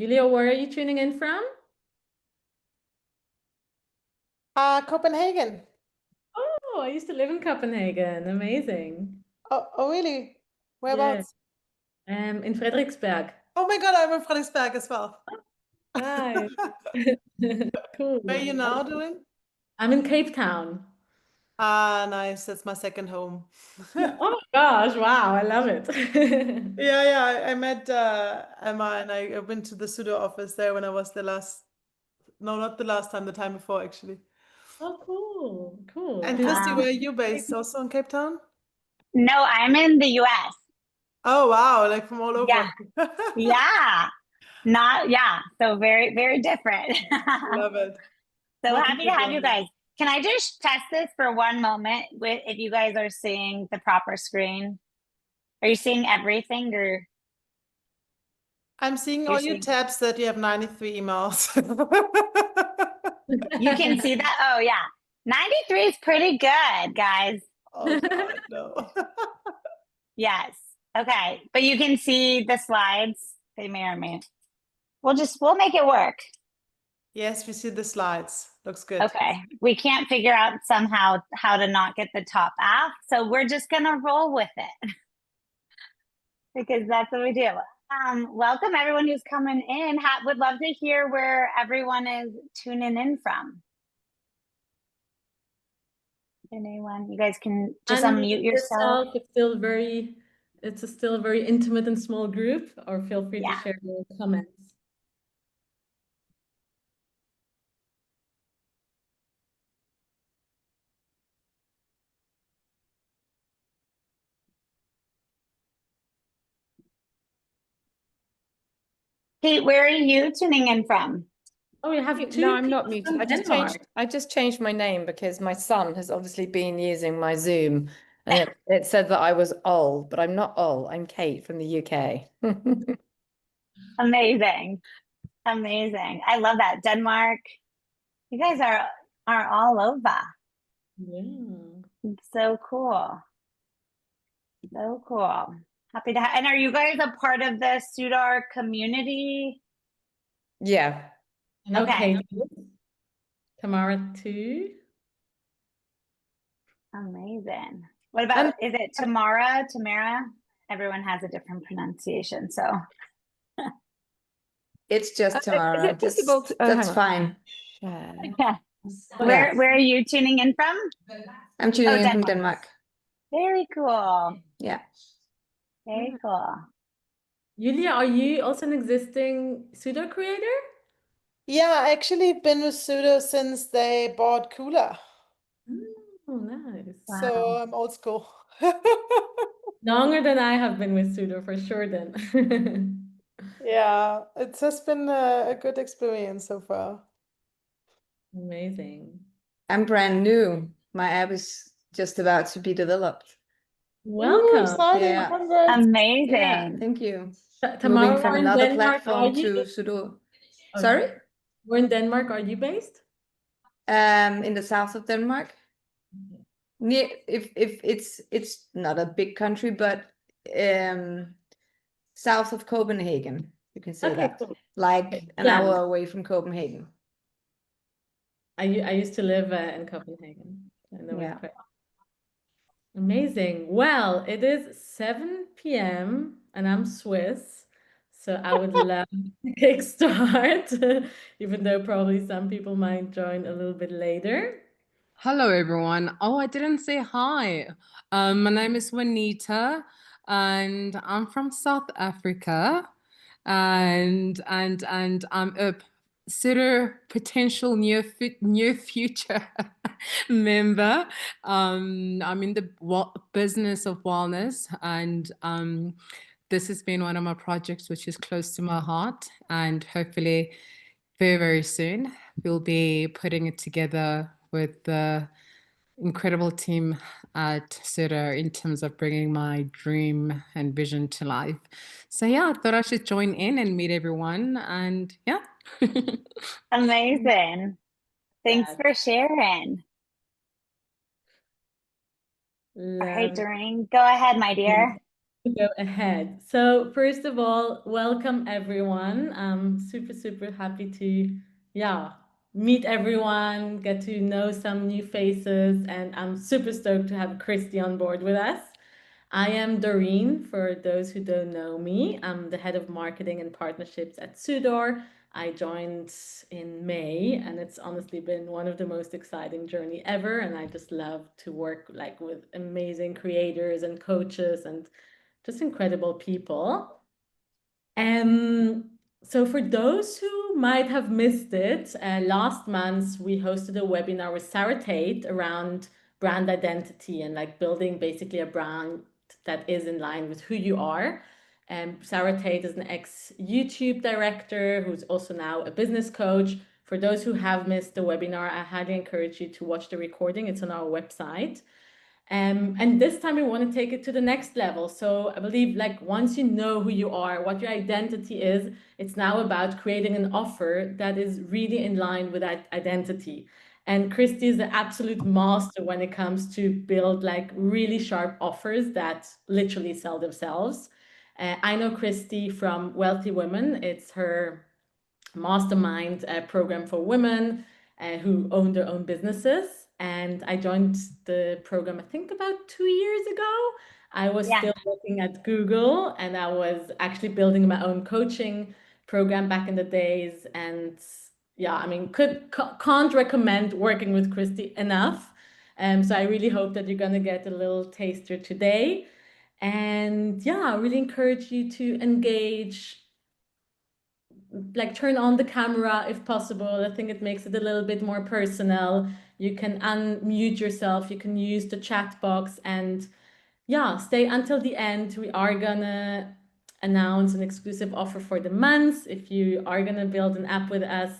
Julia, where are you tuning in from? Copenhagen. Oh, I used to live in Copenhagen. Amazing. Oh, really? Yeah. Whereabouts? In Frederiksberg. Oh my God, I'm in Frederiksberg as well. Hi. Where are Cool. you now doing? I'm in Cape Town. Ah, nice. That's my second home. Oh my gosh, wow, I love it. Yeah. I met Emma and I went to the pseudo office there when I was no, not the last time, the time before actually. Oh, cool. Cool. And Do Kristi, Wow. where are you based? Also in Cape Town? No, I'm in the US. Oh, wow. Like from all over. Yeah. Yeah. Yeah. So very, very different. Love it. So Welcome happy to to have you Germany. guys. Can I just test this for one moment with if you guys are seeing the proper screen? Are you seeing everything or I'm seeing you're all your seeing tabs that you have 93 emails. you can see that? Oh yeah. 93 is pretty good, guys. Oh God, no. Yes. Okay. But you can see the slides. They may or may. We'll make it work. Yes, we see the slides. Looks good. Okay. We can't figure out somehow how to not get the top half. So we're just gonna roll with it because that's what we do. Welcome everyone who's coming in. Would love to hear where everyone is tuning in from. Anyone? You guys can just unmute yourself. It's still a very intimate and small group, or feel free to Yeah. share your comments. Kate, where are you tuning in from? Oh, you have two No, I'm not people muted. from I just Denmark. changed my name because my son has obviously been using my Zoom and it said that I was old, but I'm not old. I'm Kate from the UK. Amazing. Amazing. I love that. Denmark. You guys are all over. Yeah. It's so cool. So cool. Happy to have. And are you guys a part of the Sudar community? Yeah. Okay. Okay. Tamara too. Amazing. What about, is it Tamara? Everyone has a different pronunciation, so. It's just tomorrow. Is it possible to, That's hang on. fine. Yeah. Where are you tuning in from? I'm tuning in from Denmark. Denmark. Very cool. Yeah. Very cool. Julia, are you also an existing pseudo creator? Yeah, I actually been with Pseudo since they bought Cooler. Oh, nice. So I'm old school. Longer than I have been with pseudo for sure then. Yeah, it has been a good experience so far. Amazing. I'm brand new. My app is just about to be developed. Welcome. Exciting. Yeah. Congrats. Amazing. Yeah, thank you. Tamara, Moving from where in another Denmark are platform you? to Sudo. Oh, Sorry? where in Denmark are you based? In the south of Denmark. Near, if it's not a big country, but south of Copenhagen, you can say Okay, that. cool. Like an Yeah. hour away from Copenhagen. I used to live in Copenhagen. I know Yeah. it quite. Amazing. Well, it is 7 p.m. and I'm Swiss, so I would love to kickstart, even though probably some people might join a little bit later. Hello, everyone. Oh, I didn't say hi. My name is Juanita, and I'm from South Africa, and I'm a sort potential near future member. I'm in the business of wellness, and this has been one of my projects which is close to my heart, and hopefully very, very soon we'll be putting it together with the incredible team at Suda in terms of bringing my dream and vision to life. So yeah, I thought I should join in and meet everyone, and yeah. Amazing. Thanks for sharing. All right, Doreen, go ahead, my dear. to go ahead. So first of all, welcome everyone. I'm super, super happy to, yeah, meet everyone, get to know some new faces, and I'm super stoked to have Kristi on board with us. I am Doreen, for those who don't know me. I'm the head of marketing and partnerships at Sudor. I joined in May, and it's honestly been one of the most exciting journey ever. And I just love to work like with amazing creators and coaches and just incredible people. Um, so for those who might have missed it, last month we hosted a webinar with Sarah Tate around brand identity and like building basically a brand that is in line with who you are. Sarah Tate is an ex-YouTube director who's also now a business coach. For those who have missed the webinar, I highly encourage you to watch the recording. It's on our website. And this time we want to take it to the next level. So I believe like once you know who you are, what your identity is, it's now about creating an offer that is really in line with that identity. And Kristi is the absolute master when it comes to build like really sharp offers that literally sell themselves. I know Kristi from Wealthy Women. It's her mastermind program for women who own their own businesses. And I joined the program, I think about 2 years ago. I was Yeah. still working at Google and I was actually building my own coaching program back in the days. And yeah, I mean, can't recommend working with Kristi enough. So I really hope that you're going to get a little taster today. And yeah, I really encourage you to engage, like turn on the camera if possible. I think it makes it a little bit more personal. You can unmute yourself, you can use the chat box, and yeah, stay until the end. We are gonna announce an exclusive offer for the month if you are gonna build an app with us.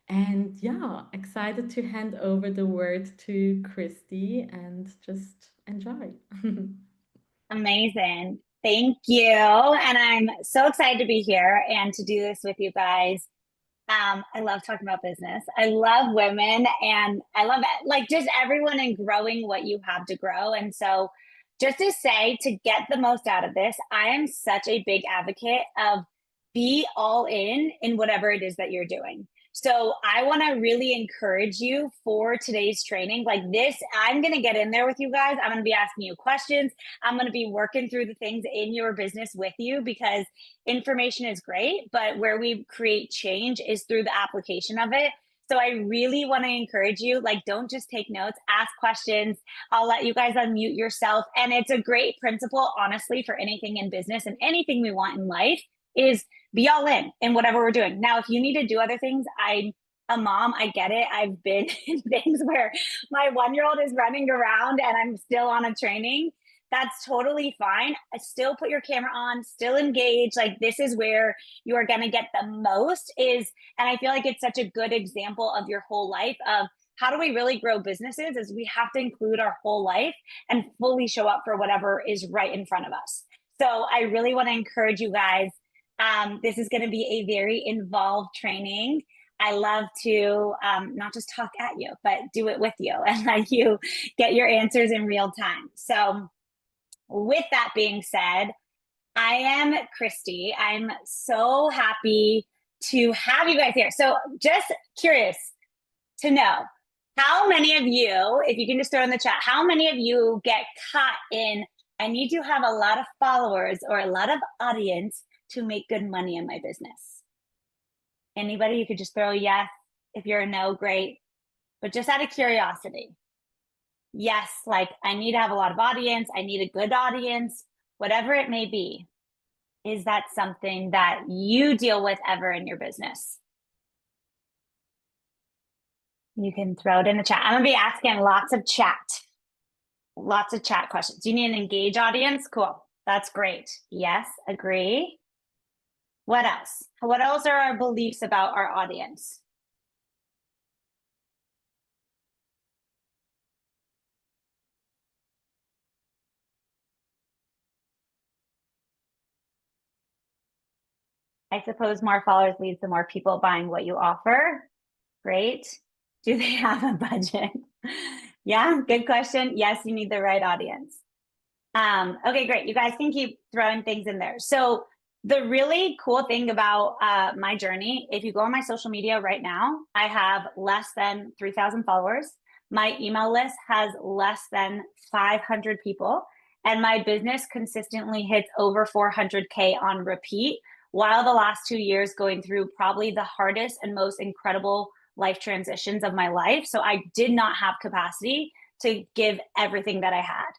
And yeah, excited to hand over the word to Kristi and just enjoy. Amazing. Thank you. And I'm so excited to be here and to do this with you guys. I love talking about business. I love women and I love it, like just everyone and growing what you have to grow. And so just to say, to get the most out of this, I am such a big advocate of be all in whatever it is that you're doing. So I want to really encourage you for today's training. Like this, I'm going to get in there with you guys. I'm going to be asking you questions. I'm going to be working through the things in your business with you because information is great, but where we create change is through the application of it. So I really want to encourage you, like, don't just take notes, ask questions. I'll let you guys unmute yourself. And it's a great principle, honestly, for anything in business and anything we want in life is be all in whatever we're doing. Now, if you need to do other things, I'm a mom, I get it. I've been in things where my 1-year-old is running around and I'm still on a training. That's totally fine. Still put your camera on, still engage. Like this is where you are going to get the most is, and I feel like it's such a good example of your whole life of how do we really grow businesses is we have to include our whole life and fully show up for whatever is right in front of us. So I really want to encourage you guys. This is going to be a very involved training. I love to not just talk at you, but do it with you and let you get your answers in real time. So with that being said, I am Kristi. I'm so happy to have you guys here. So just curious to know how many of you, if you can just throw in the chat, how many of you get caught in, I need to have a lot of followers or a lot of audience to make good money in my business? Anybody? You could just throw a yes. If you're a no, great. But just out of curiosity. Yes, like I need to have a lot of audience. I need a good audience, whatever it may be. Is that something that you deal with ever in your business? You can throw it in the chat. I'm going to be asking lots of chat questions. Do you need an engaged audience? Cool. That's great. Yes, agree. What else? What else are our beliefs about our audience? I suppose more followers leads to more people buying what you offer. Great. Do they have a budget? Yeah, good question. Yes, you need the right audience. Okay, great. You guys can keep throwing things in there. So the really cool thing about my journey, if you go on my social media right now, I have less than 3,000 followers. My email list has less than 500 people, and my business consistently hits over 400K on repeat, while the last 2 years going through probably the hardest and most incredible life transitions of my life. So I did not have capacity to give everything that I had.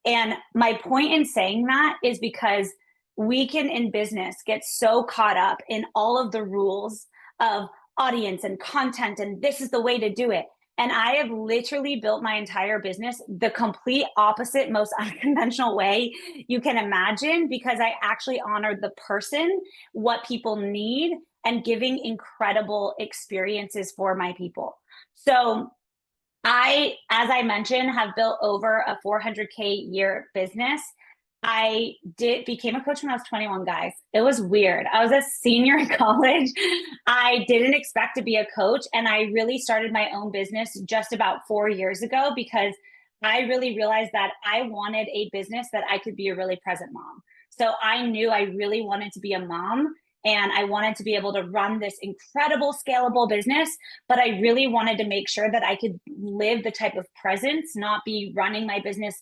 And my point in saying that is because we can in business get so caught up in all of the rules of audience and content, and this is the way to do it. And I have literally built my entire business the complete opposite, most unconventional way you can imagine, because I actually honored the person, what people need, and giving incredible experiences for my people. So I, as I mentioned, have built over a 400K year business. I became a coach when I was 21, guys. It was weird. I was a senior in college. I didn't expect to be a coach. And I really started my own business just about 4 years ago, because I really realized that I wanted a business that I could be a really present mom. So I knew I really wanted to be a mom, and I wanted to be able to run this incredible scalable business, but I really wanted to make sure that I could live the type of presence, not be running my business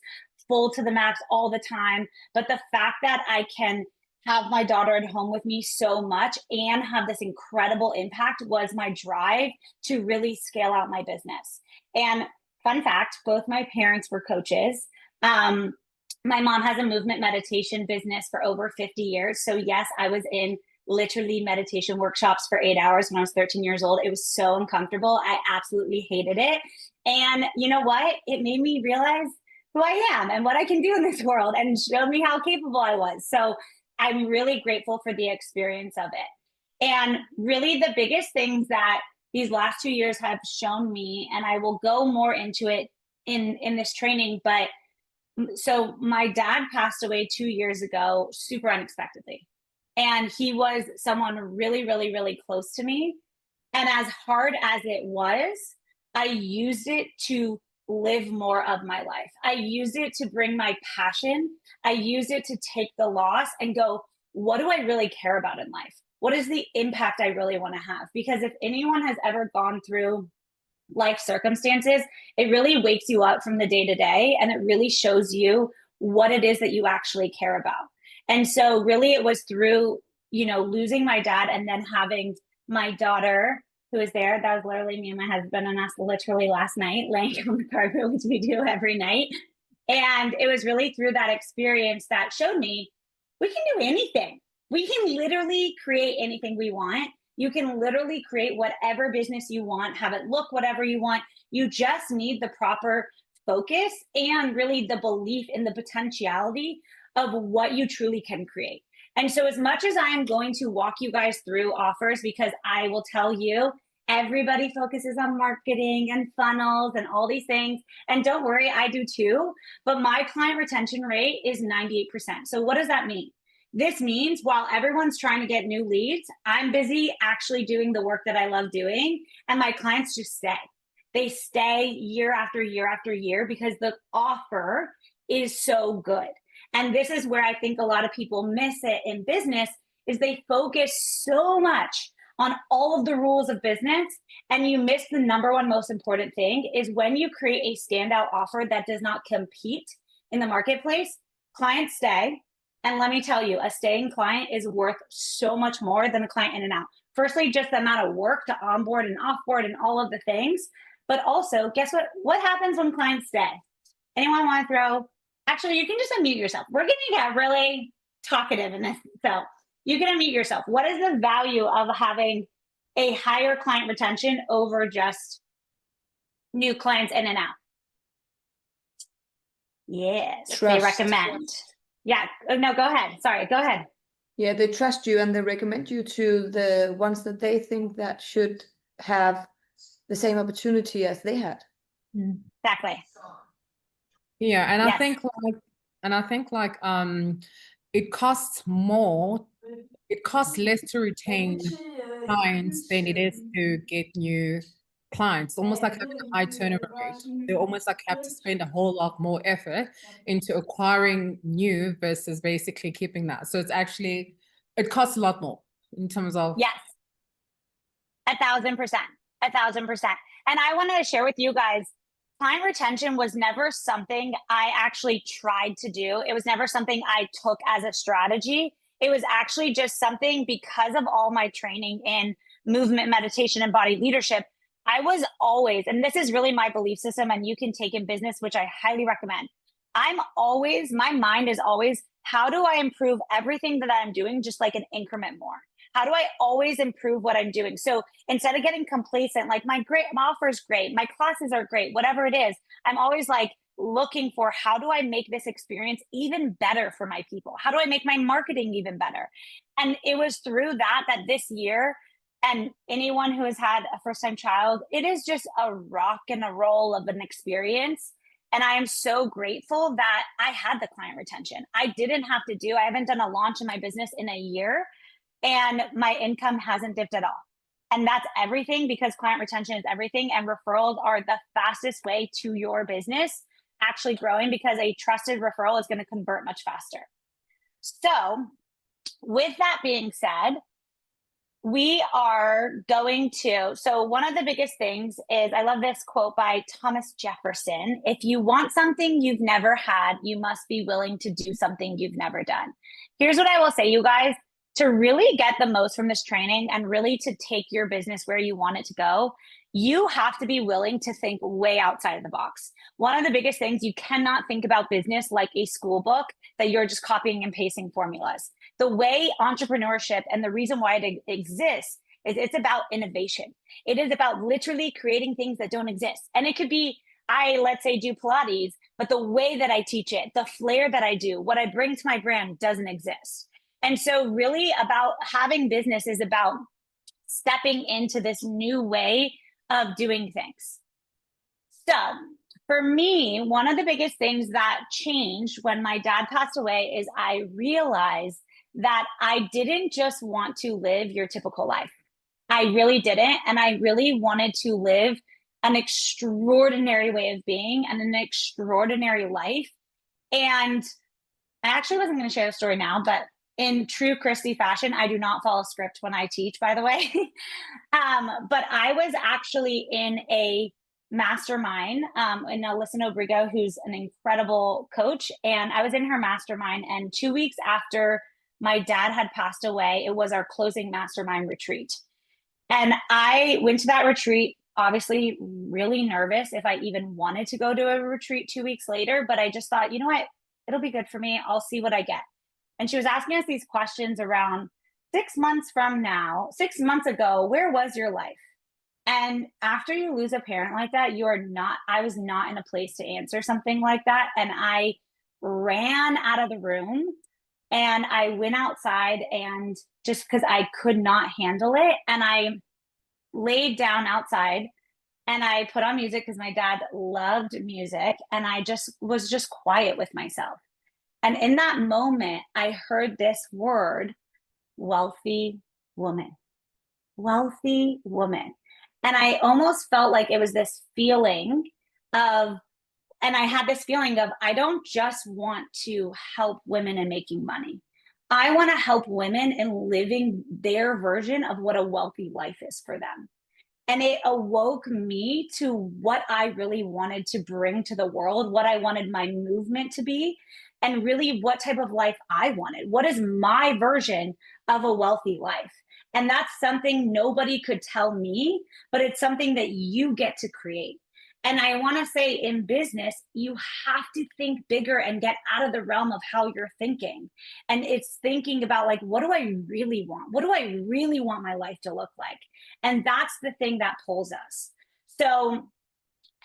full to the max all the time. But the fact that I can have my daughter at home with me so much and have this incredible impact was my drive to really scale out my business. And fun fact, both my parents were coaches. My mom has a movement meditation business for over 50 years. So yes, I was in literally meditation workshops for 8 hours when I was 13 years old. It was so uncomfortable. I absolutely hated it. And you know what? It made me realize who I am and what I can do in this world, and showed me how capable I was. So I'm really grateful for the experience of it. And really the biggest things that these last 2 years have shown me, and I will go more into it in this training, but so my dad passed away 2 years ago, super unexpectedly. And he was someone really, really, really close to me. And as hard as it was, I used it to live more of my life. I used it to bring my passion. I used it to take the loss and go, what do I really care about in life? What is the impact I really want to have? Because if anyone has ever gone through life circumstances, it really wakes you up from the day to day, and it really shows you what it is that you actually care about. And so really it was through, losing my dad and then having my daughter who was there. That was literally me and my husband and us literally last night laying on the carpet, which we do every night. And it was really through that experience that showed me we can do anything. We can literally create anything we want. You can literally create whatever business you want, have it look whatever you want. You just need the proper focus and really the belief in the potentiality of what you truly can create. And so as much as I am going to walk you guys through offers, because I will tell you, everybody focuses on marketing and funnels and all these things. And don't worry, I do too. But my client retention rate is 98%. So what does that mean? This means while everyone's trying to get new leads, I'm busy actually doing the work that I love doing. And my clients just stay. They stay year after year after year because the offer is so good. And this is where I think a lot of people miss it in business, is they focus so much on all of the rules of business, and you miss the number one most important thing is when you create a standout offer that does not compete in the marketplace, clients stay. And let me tell you, a staying client is worth so much more than a client in and out. Firstly, just the amount of work to onboard and offboard and all of the things. But also, guess what? What happens when clients stay? Anyone want to throw? Actually, you can just unmute yourself. We're going to get really talkative in this. So you can unmute yourself. What is the value of having a higher client retention over just new clients in and out? Yes, they recommend. Yeah, no, go ahead. Sorry, go ahead. Yeah, they trust you and they recommend you to the ones that they think that should have the same opportunity as they had. Exactly. Yeah, and Yes. I think like it costs more, it costs less to retain clients than it is to get new clients, almost like having a high turnover rate. They almost like have to spend a whole lot more effort into acquiring new versus basically keeping that. So it's actually, it costs a lot more in terms of. Yes, 1,000%, 1,000%. And I want to share with you guys, client retention was never something I actually tried to do. It was never something I took as a strategy. It was actually just something, because of all my training in movement, meditation, and body leadership, I was always, and this is really my belief system, and you can take in business, which I highly recommend. My mind is always, how do I improve everything that I'm doing just like an increment more? How do I always improve what I'm doing? So instead of getting complacent, like my offer is great, my classes are great, whatever it is, I'm always like looking for, how do I make this experience even better for my people? How do I make my marketing even better? And it was through that this year, and anyone who has had a first-time child, it is just a rock and a roll of an experience. And I am so grateful that I had the client retention. I haven't done a launch in my business in a year, and my income hasn't dipped at all. And that's everything, because client retention is everything. And referrals are the fastest way to your business actually growing, because a trusted referral is going to convert much faster. So with that being said, we are going to, so one of the biggest things is, I love this quote by Thomas Jefferson: if you want something you've never had, you must be willing to do something you've never done. Here's what I will say, you guys, to really get the most from this training and really to take your business where you want it to go, you have to be willing to think way outside of the box. One of the biggest things, you cannot think about business like a school book that you're just copying and pasting formulas. The way entrepreneurship, and the reason why it exists, is it's about innovation. It is about literally creating things that don't exist. And it could be, let's say, do Pilates, but the way that I teach it, the flair that I do, what I bring to my brand doesn't exist. And so really about having business is about stepping into this new way of doing things. So for me, one of the biggest things that changed when my dad passed away is I realized that I didn't just want to live your typical life. I really didn't. And I really wanted to live an extraordinary way of being and an extraordinary life. And I actually wasn't going to share the story now, but in true Kristi fashion, I do not follow script when I teach, by the way. But I was actually in a mastermind in Alyssa Nobriga, who's an incredible coach. And I was in her mastermind. And 2 weeks after my dad had passed away, it was our closing mastermind retreat. And I went to that retreat, obviously really nervous if I even wanted to go to a retreat 2 weeks later. But I just thought, you know what? It'll be good for me. I'll see what I get. And she was asking us these questions around 6 months from now, 6 months ago, where was your life? And after you lose a parent like that, I was not in a place to answer something like that. And I ran out of the room and I went outside, and just because I could not handle it. And I laid down outside and I put on music because my dad loved music. And I was just quiet with myself. And in that moment, I heard this word, wealthy woman, wealthy woman. And I almost felt like it was this feeling of, and I had this feeling of, I don't just want to help women in making money. I want to help women in living their version of what a wealthy life is for them. And it awoke me to what I really wanted to bring to the world, what I wanted my movement to be, and really what type of life I wanted. What is my version of a wealthy life? And that's something nobody could tell me, but it's something that you get to create. And I want to say, in business, you have to think bigger and get out of the realm of how you're thinking. And it's thinking about, like, what do I really want? What do I really want my life to look like? And that's the thing that pulls us. So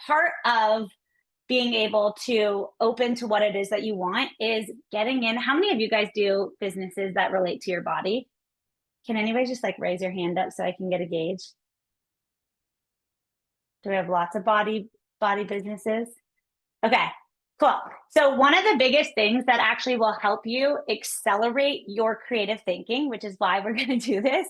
part of being able to open to what it is that you want is getting in. How many of you guys do businesses that relate to your body? Can anybody just like raise your hand up so I can get a gauge? Do we have lots of body businesses? Okay. Cool. So one of the biggest things that actually will help you accelerate your creative thinking, which is why we're going to do this,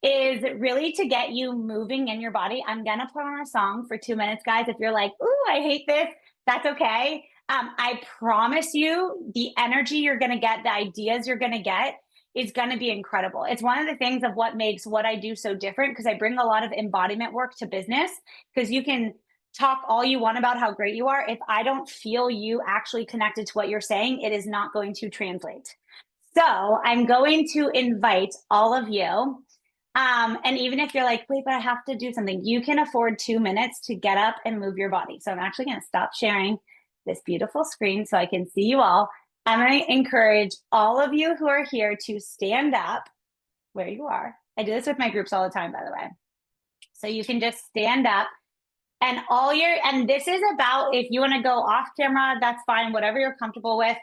is really to get you moving in your body. I'm going to put on a song for 2 minutes, guys. If you're like, ooh, I hate this, that's okay. I promise you the energy you're going to get, the ideas you're going to get is going to be incredible. It's one of the things of what makes what I do so different, because I bring a lot of embodiment work to business, because you can talk all you want about how great you are. If I don't feel you actually connected to what you're saying, it is not going to translate. So I'm going to invite all of you. And even if you're like, wait, but I have to do something, you can afford 2 minutes to get up and move your body. So I'm actually going to stop sharing this beautiful screen so I can see you all. I'm going to encourage all of you who are here to stand up where you are. I do this with my groups all the time, by the way. So you can just stand up. And this is about, if you want to go off camera, that's fine, whatever you're comfortable with.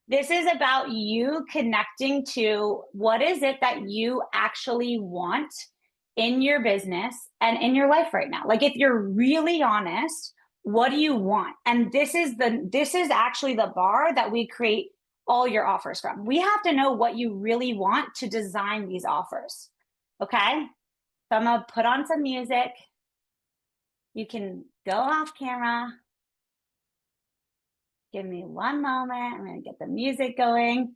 This is about you connecting to what is it that you actually want in your business and in your life right now. Like, if you're really honest, what do you want? And this is actually the bar that we create all your offers from. We have to know what you really want to design these offers. Okay? So I'm going to put on some music. You can go off camera. Give me one moment. I'm going to get the music going.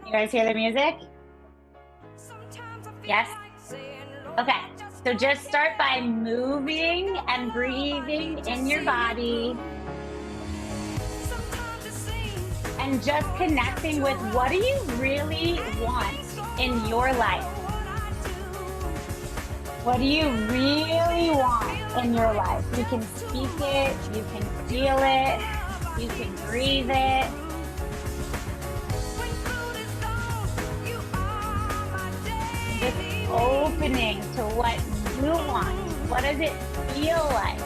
You guys hear the music? Yes? Okay. So just start by moving and breathing in your body. And just connecting with, what do you really want in your life? What do you really want in your life? You can speak it, you can feel it, you can breathe it. Just opening to what you want. What does it feel like?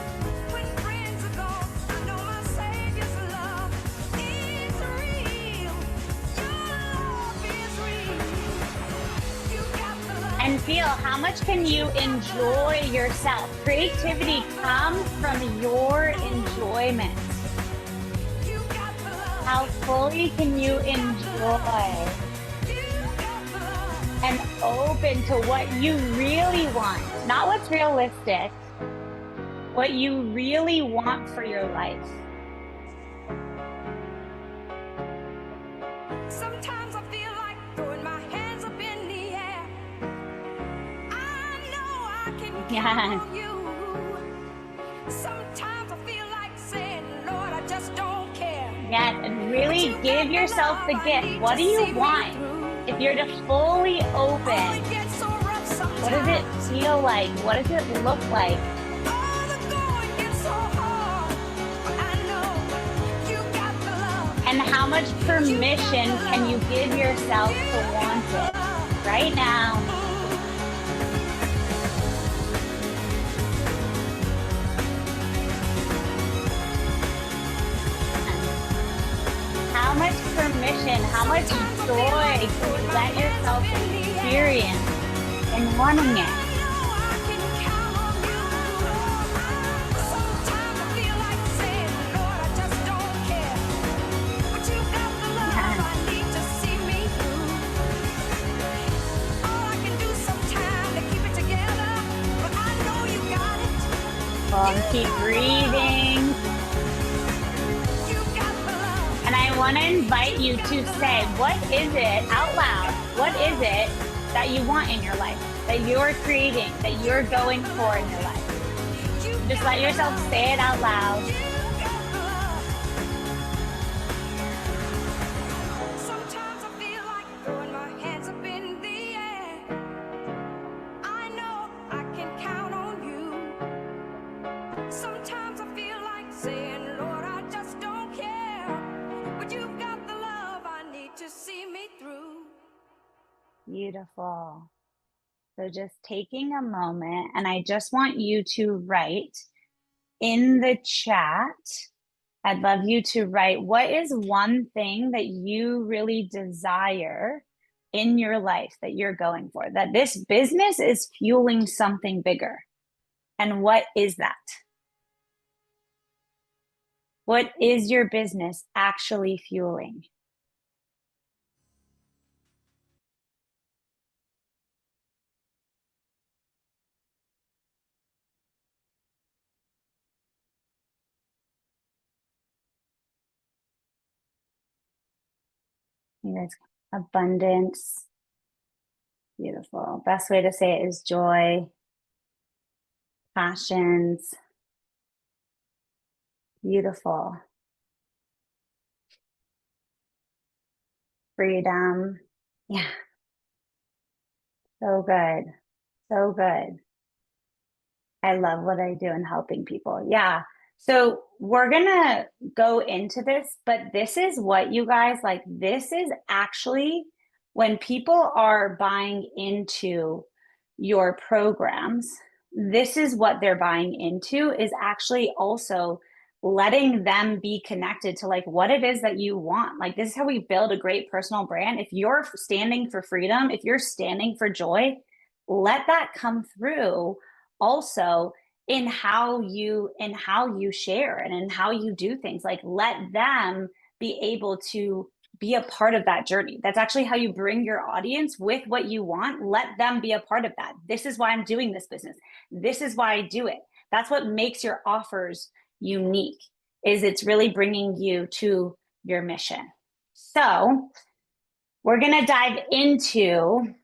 And feel, how much can you enjoy yourself? Creativity comes from your enjoyment. How fully can you enjoy and open to what you really want? Not what's realistic, what you really want for your life. Sometimes I feel like throwing my hands up in the air. I know I can count on you. Sometimes I feel like saying, Lord, I just don't care. Yes, and really give yourself the gift. What do you want? If you're to fully open, what does it feel like? What does it look like? And how much permission can you give yourself to want it right now? How much permission, how much joy can you let yourself experience in wanting it? Keep breathing. And I want to invite you to say, what is it out loud? What is it that you want in your life, that you're creating, that you're going for in your life? Just let yourself say it out loud. Sometimes I feel like throwing my hands up in the air. I know I can count on you. Sometimes I feel like saying, Lord, I just don't care. But you've got the love I need to see me through. Beautiful. So just taking a moment, and I just want you to write in the chat. I'd love you to write, what is one thing that you really desire in your life that you're going for? That this business is fueling something bigger. And what is that? What is your business actually fueling? You guys, abundance. Beautiful. Best way to say it is joy, passions. Beautiful. Freedom. Yeah. So good. So good. I love what I do in helping people. Yeah. So we're going to go into this, but this is what you guys like. This is actually when people are buying into your programs, this is what they're buying into is actually also letting them be connected to like what it is that you want. Like this is how we build a great personal brand. If you're standing for freedom, if you're standing for joy, let that come through also in how you share and in how you do things. Like let them be able to be a part of that journey. That's actually how you bring your audience with what you want. Let them be a part of that. This is why I'm doing this business. This is why I do it. That's what makes your offers unique, is it's really bringing you to your mission. So we're going to dive into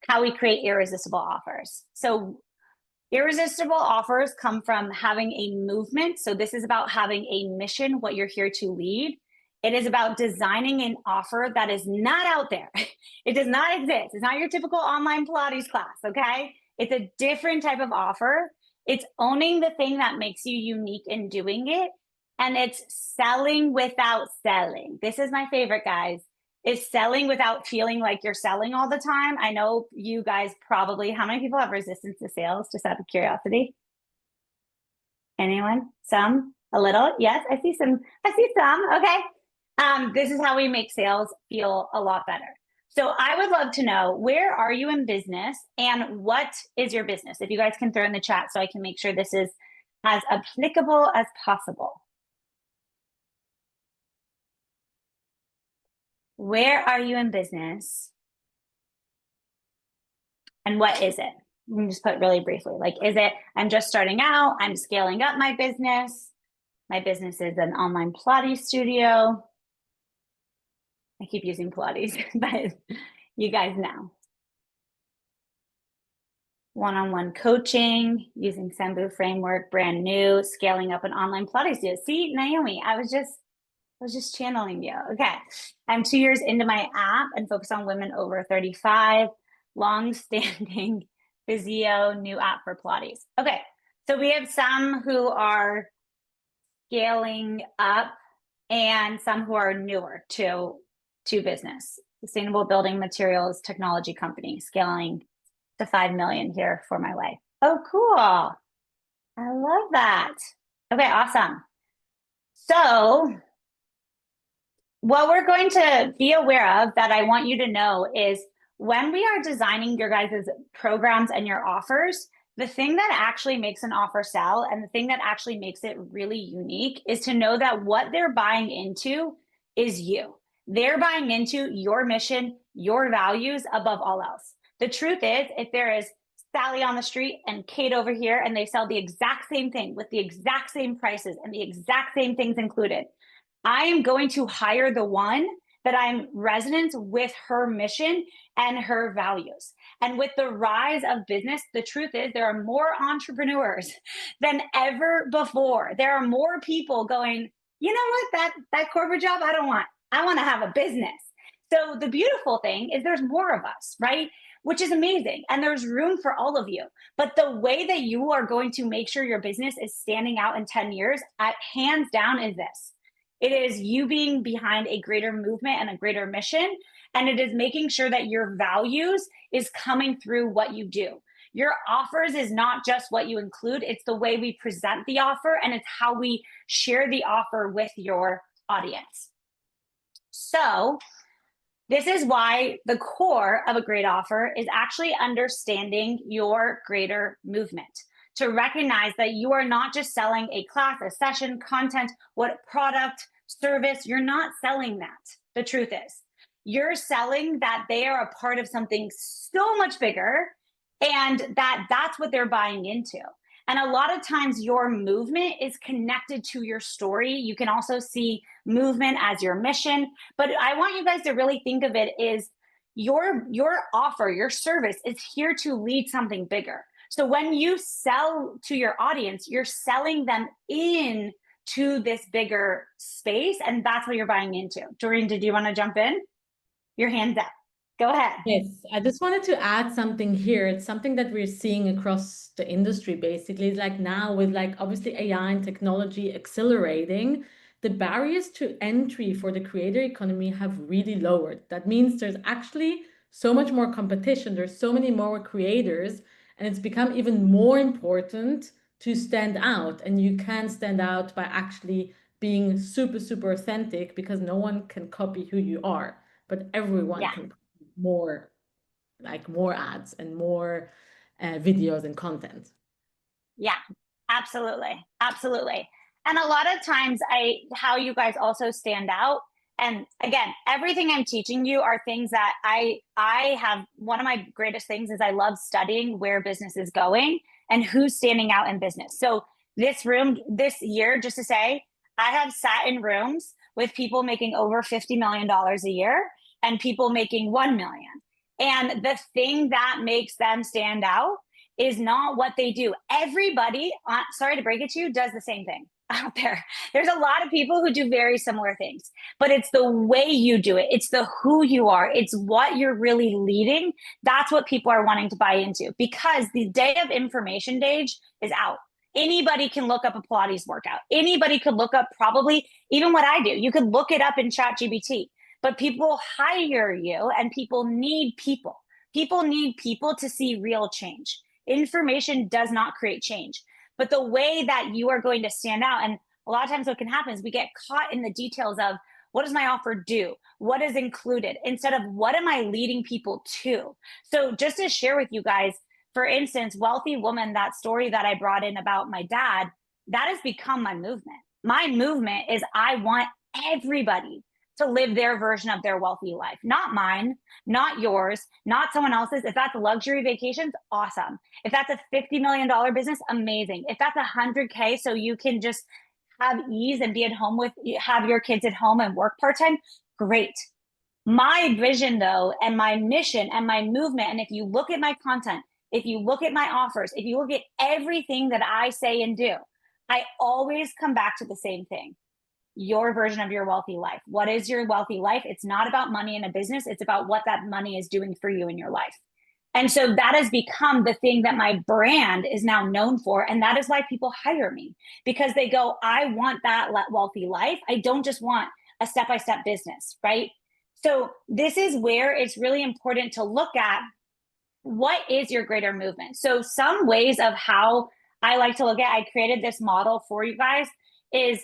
how we create irresistible offers. So irresistible offers come from having a movement. So this is about having a mission, what you're here to lead. It is about designing an offer that is not out there. It does not exist. It's not your typical online Pilates class, okay? It's a different type of offer. It's owning the thing that makes you unique in doing it. And it's selling without selling. This is my favorite, guys. Is selling without feeling like you're selling all the time. I know you guys probably, how many people have resistance to sales, just out of curiosity? Anyone? Some? A little? Yes, I see some. Okay. This is how we make sales feel a lot better. So I would love to know, where are you in business and what is your business? If you guys can throw in the chat so I can make sure this is as applicable as possible. Where are you in business? And what is it? You can just put really briefly, like, is it, I'm just starting out, I'm scaling up my business. My business is an online Pilates studio. I keep using Pilates, but you guys know. One-on-one coaching, using Sembu framework, brand new, scaling up an online Pilates studio. See, Naomi, I was just channeling you. Okay. I'm 2 years into my app and focus on women over 35, long-standing physio, new app for Pilates. Okay. So we have some who are scaling up and some who are newer to business. Sustainable building materials technology company, scaling to 5 million here for my life. Oh, cool. I love that. Okay, awesome. So what we're going to be aware of that I want you to know is when we are designing your guys' programs and your offers, the thing that actually makes an offer sell and the thing that actually makes it really unique is to know that what they're buying into is you. They're buying into your mission, your values above all else. The truth is, if there is Sally on the street and Kate over here, and they sell the exact same thing with the exact same prices and the exact same things included, I am going to hire the one that I'm resonant with her mission and her values. And with the rise of business, the truth is there are more entrepreneurs than ever before. There are more people going, you know what, that corporate job I don't want. I want to have a business. So the beautiful thing is there's more of us, right? Which is amazing. And there's room for all of you. But the way that you are going to make sure your business is standing out in 10 years, hands down, is this. It is you being behind a greater movement and a greater mission. And it is making sure that your values is coming through what you do. Your offers is not just what you include. It's the way we present the offer, and it's how we share the offer with your audience. So this is why the core of a great offer is actually understanding your greater movement. to recognize that you are not just selling a class, a session, content, what product, service. You're not selling that. The truth is, you're selling that they are a part of something so much bigger, and that's what they're buying into. And a lot of times your movement is connected to your story. You can also see movement as your mission. But I want you guys to really think of it as your offer, your service is here to lead something bigger. So when you sell to your audience, you're selling them in to this bigger space, and that's what you're buying into. Doreen, did you want to jump in? Your hand's up. Go ahead. Yes, I just wanted to add something here. It's something that we're seeing across the industry, basically. It's like now with like obviously AI and technology accelerating, the barriers to entry for the creator economy have really lowered. That means there's actually so much more competition. There's so many more creators, and it's become even more important to stand out. And you can stand out by actually being super, super authentic, because no one can copy who you are, but everyone Yeah. can more ads and more videos and content. Yeah, absolutely. Absolutely. And a lot of times how you guys also stand out. And again, everything I'm teaching you are things that I have. One of my greatest things is I love studying where business is going and who's standing out in business. So this room this year, just to say, I have sat in rooms with people making over $50 million a year and people making 1 million. And the thing that makes them stand out is not what they do. Everybody, sorry to break it to you, does the same thing out there. There's a lot of people who do very similar things, but it's the way you do it. It's the who you are. It's what you're really leading. That's what people are wanting to buy into, because the day of information age is out. Anybody can look up a Pilates workout. Anybody could look up probably even what I do. You could look it up in ChatGPT. But people hire you, and people need people. People need people to see real change. Information does not create change. But the way that you are going to stand out, and a lot of times what can happen is we get caught in the details of what does my offer do? What is included? Instead of what am I leading people to? So just to share with you guys, for instance, Wealthy Woman, that story that I brought in about my dad, that has become my movement. My movement is I want everybody to live their version of their wealthy life, not mine, not yours, not someone else's. If that's luxury vacations, awesome. If that's a $50 million business, amazing. If that's 100K, so you can just have ease and be at home have your kids at home and work part-time, great. My vision though, and my mission and my movement, and if you look at my content, if you look at my offers, if you look at everything that I say and do, I always come back to the same thing. Your version of your wealthy life. What is your wealthy life? It's not about money in a business. It's about what that money is doing for you in your life. And so that has become the thing that my brand is now known for. And that is why people hire me, because they go, I want that wealthy life. I don't just want a step-by-step business, right? So this is where it's really important to look at what is your greater movement. So some ways of how I like to look at, I created this model for you guys, is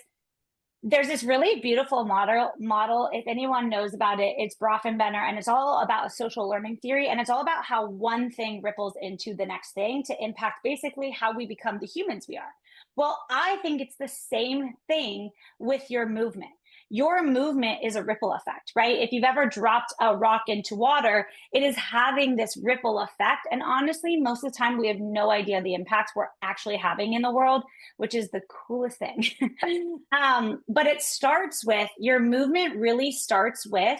there's this really beautiful model. If anyone knows about it, it's Bronfenbrenner, and it's all about a social learning theory. And it's all about how one thing ripples into the next thing to impact basically how we become the humans we are. Well, I think it's the same thing with your movement. Your movement is a ripple effect, right? If you've ever dropped a rock into water, it is having this ripple effect. And honestly, most of the time we have no idea the impacts we're actually having in the world, which is the coolest thing. But it starts with, your movement really starts with,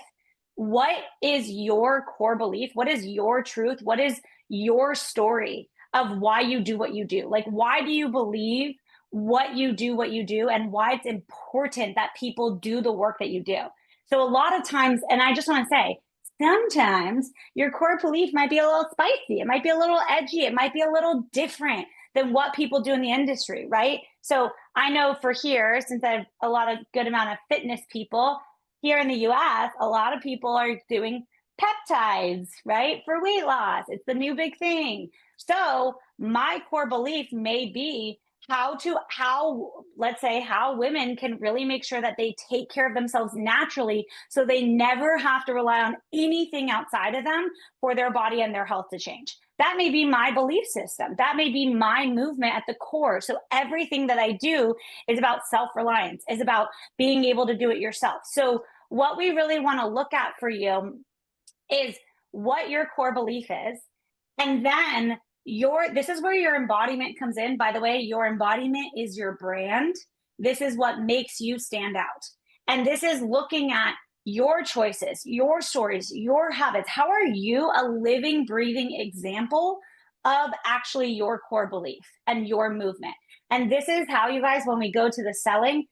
what is your core belief? What is your truth? What is your story of why you do what you do? Like, why do you believe what you do, and why it's important that people do the work that you do? So a lot of times, and I just want to say, sometimes your core belief might be a little spicy. It might be a little edgy. It might be a little different than what people do in the industry, right? So I know for here, since I have a lot of good amount of fitness people here in the US, a lot of people are doing peptides, right? For weight loss. It's the new big thing. So my core belief may be how women can really make sure that they take care of themselves naturally, so they never have to rely on anything outside of them for their body and their health to change. that may be my belief system. That may be my movement at the core. So everything that I do is about self-reliance, is about being able to do it yourself. So what we really want to look at for you is what your core belief is. And then this is where your embodiment comes in. By the way, your embodiment is your brand. This is what makes you stand out. And this is looking at your choices, your stories, your habits. How are you a living, breathing example of actually your core belief and your movement? And this is how, you guys, when we go to the selling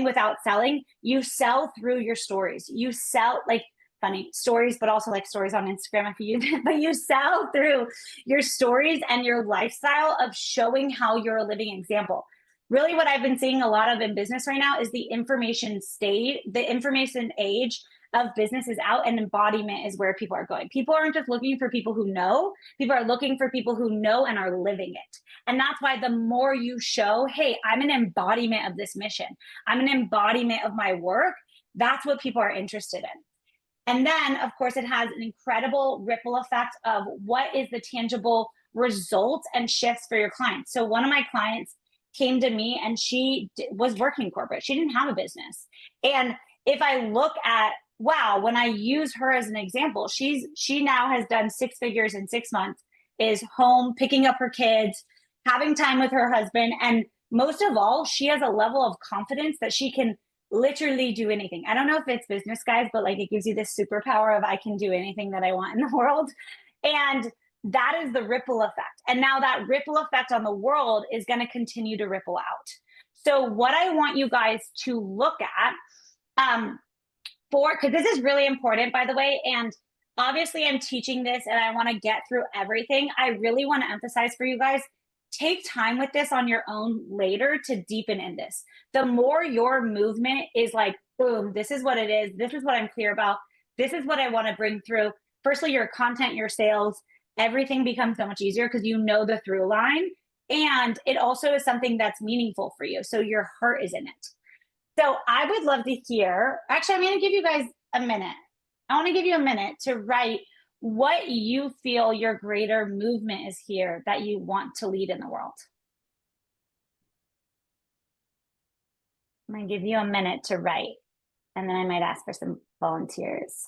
without selling, you sell through your stories. You sell, like, funny stories, but also like stories on Instagram if you use it, but you sell through your stories and your lifestyle of showing how you're a living example. Really, what I've been seeing a lot of in business right now is the information age of business is out, and embodiment is where people are going. People aren't just looking for people who know, people are looking for people who know and are living it. And that's why the more you show, hey, I'm an embodiment of this mission, I'm an embodiment of my work, that's what people are interested in. And then, of course, it has an incredible ripple effect of what is the tangible results and shifts for your clients. So one of my clients came to me and she was working corporate. She didn't have a business. And if I look at, wow, when I use her as an example, she now has done 6 figures in 6 months, is home, picking up her kids, having time with her husband. And most of all, she has a level of confidence that she can literally do anything. I don't know if it's business, guys, but like it gives you this superpower of I can do anything that I want in the world. And that is the ripple effect. And now that ripple effect on the world is going to continue to ripple out. So what I want you guys to look at, because this is really important, by the way, and obviously I'm teaching this and I want to get through everything. I really want to emphasize for you guys, take time with this on your own later to deepen in this. The more your movement is like, boom, this is what it is. This is what I'm clear about. This is what I want to bring through. Firstly, your content, your sales, everything becomes so much easier because you know the through line. And it also is something that's meaningful for you. So your heart is in it. So I would love to hear, actually, I'm going to give you guys a minute. I want to give you a minute to write what you feel your greater movement is here that you want to lead in the world. I'm going to give you a minute to write, and then I might ask for some volunteers.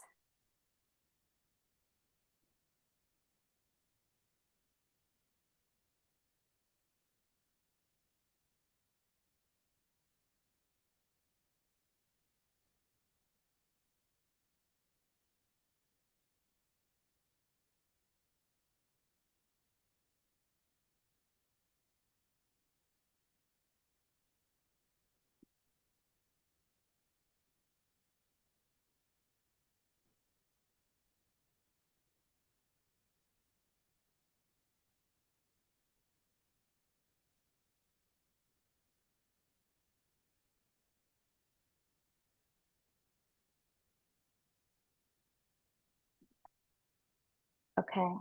Okay.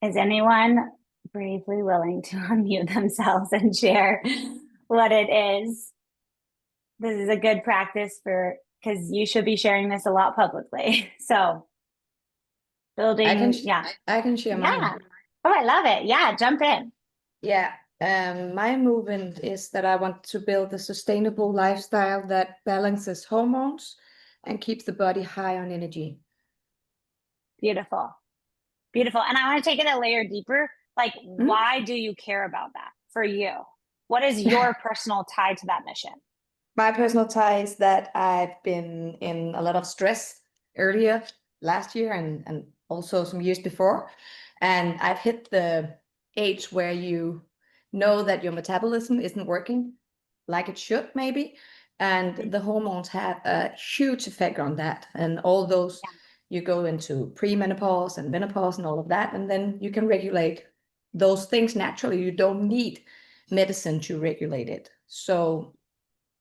Is anyone bravely willing to unmute themselves and share what it is? This is a good practice because you should be sharing this a lot publicly. So building, I can Yeah. share mine. Oh, I love it. Yeah, jump in. Yeah. My movement is that I want to build a sustainable lifestyle that balances hormones and keeps the body high on energy. Beautiful. Beautiful. And I want to take it a layer deeper. Like, why do you care about that for you? What is your personal tie to that mission? My personal tie is that I've been in a lot of stress earlier last year and also some years before. And I've hit the age where you know that your metabolism isn't working like it should, maybe. And the hormones have a huge effect on that. And all those, you go into premenopause and menopause and all of that. And then you can regulate those things naturally. You don't need medicine to regulate it. So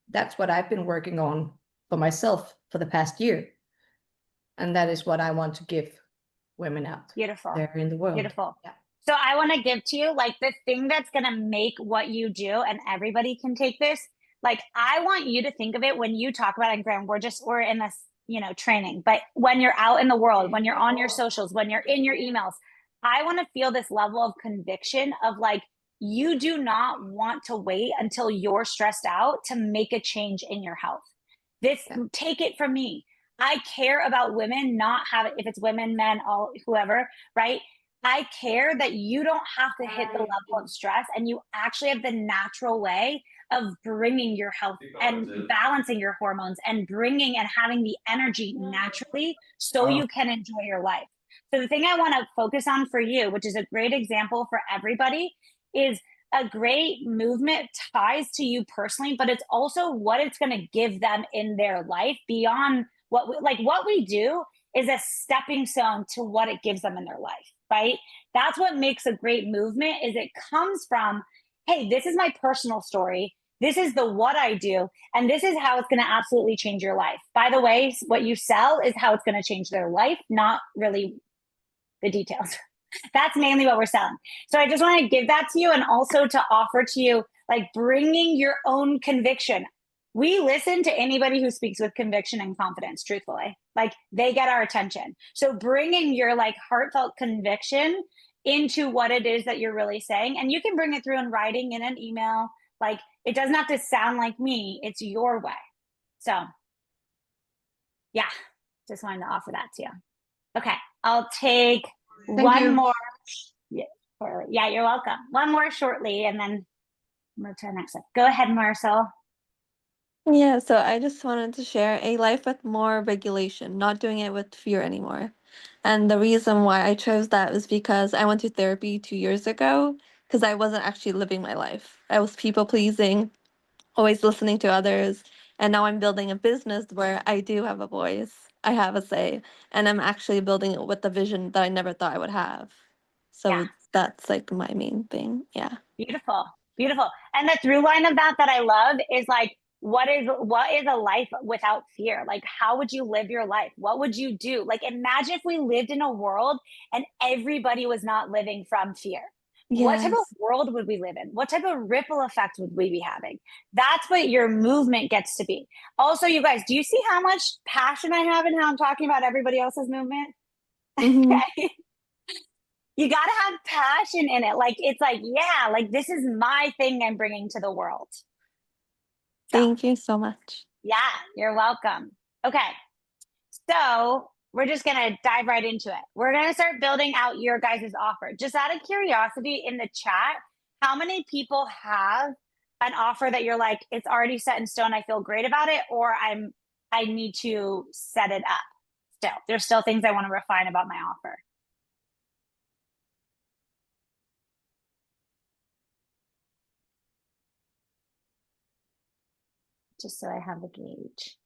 that's what I've been working on for myself for the past year. And that is what I want to give women out there in the world. Beautiful. Yeah. So I want to give to you like the thing that's going to make what you do, and everybody can take this. Like, I want you to think of it when you talk about it, Graham, we're in this, training, but when you're out in the world, when you're on your socials, when you're in your emails, I want to feel this level of conviction of like, you do not want to wait until you're stressed out to make a change in your health. Take it from me. I care about women not having, if it's women, men, all, whoever, right? I care that you don't have to hit the level of stress, and you actually have the natural way of bringing your health and balancing your hormones and bringing and having the energy naturally so you can enjoy your life. So the thing I want to focus on for you, which is a great example for everybody, is a great movement ties to you personally, but it's also what it's going to give them in their life beyond what we do is a stepping stone to what it gives them in their life, right? That's what makes a great movement, is it comes from, hey, this is my personal story. This is what I do, and this is how it's going to absolutely change your life. By the way, what you sell is how it's going to change their life, not really the details. That's mainly what we're selling. So I just want to give that to you, and also to offer to you, like, bringing your own conviction. We listen to anybody who speaks with conviction and confidence, truthfully. Like, they get our attention. So bringing your like heartfelt conviction into what it is that you're really saying, and you can bring it through in writing, in an email. Like, it doesn't have to sound like me. It's your way. So yeah, just wanted to offer that to you. Okay, I'll take one more. Yeah, you're welcome. One more shortly, and then I'm going to turn next up. Go ahead, Marcel. Yeah, so I just wanted to share a life with more regulation, not doing it with fear anymore. And the reason why I chose that was because I went to therapy 2 years ago because I wasn't actually living my life. I was people pleasing, always listening to others. And now I'm building a business where I do have a voice, I have a say, and I'm actually building it with the vision that I never thought I would have. So that's like my main thing. Yeah. Beautiful. Beautiful. And the through line of that I love is like, what is a life without fear? Like, how would you live your life? What would you do? Like, imagine if we lived in a world and everybody was not living from fear. What type of world would we live in? What type of ripple effect would we be having? That's what your movement gets to be. Also, you guys, do you see how much passion I have in how I'm talking about everybody else's movement? Okay. You got to have passion in it. Like, it's like, yeah, like, this is my thing I'm bringing to the world. So, thank you so much. Yeah, you're welcome. Okay. So we're just going to dive right into it. We're going to start building out your guys' offer. Just out of curiosity, in the chat, how many people have an offer that you're like, it's already set in stone, I feel great about it, or I need to set it up still? There's still things I want to refine about my offer. Just so I have the gauge.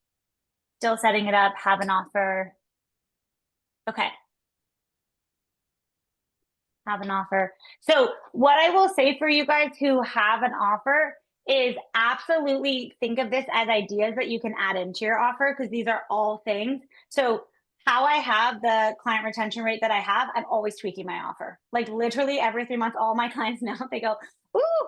Still setting it up, have an offer. Okay. Have an offer. So what I will say for you guys who have an offer is absolutely think of this as ideas that you can add into your offer, because these are all things. So how I have the client retention rate that I have, I'm always tweaking my offer. Like, literally every 3 months, all my clients now, they go, ooh,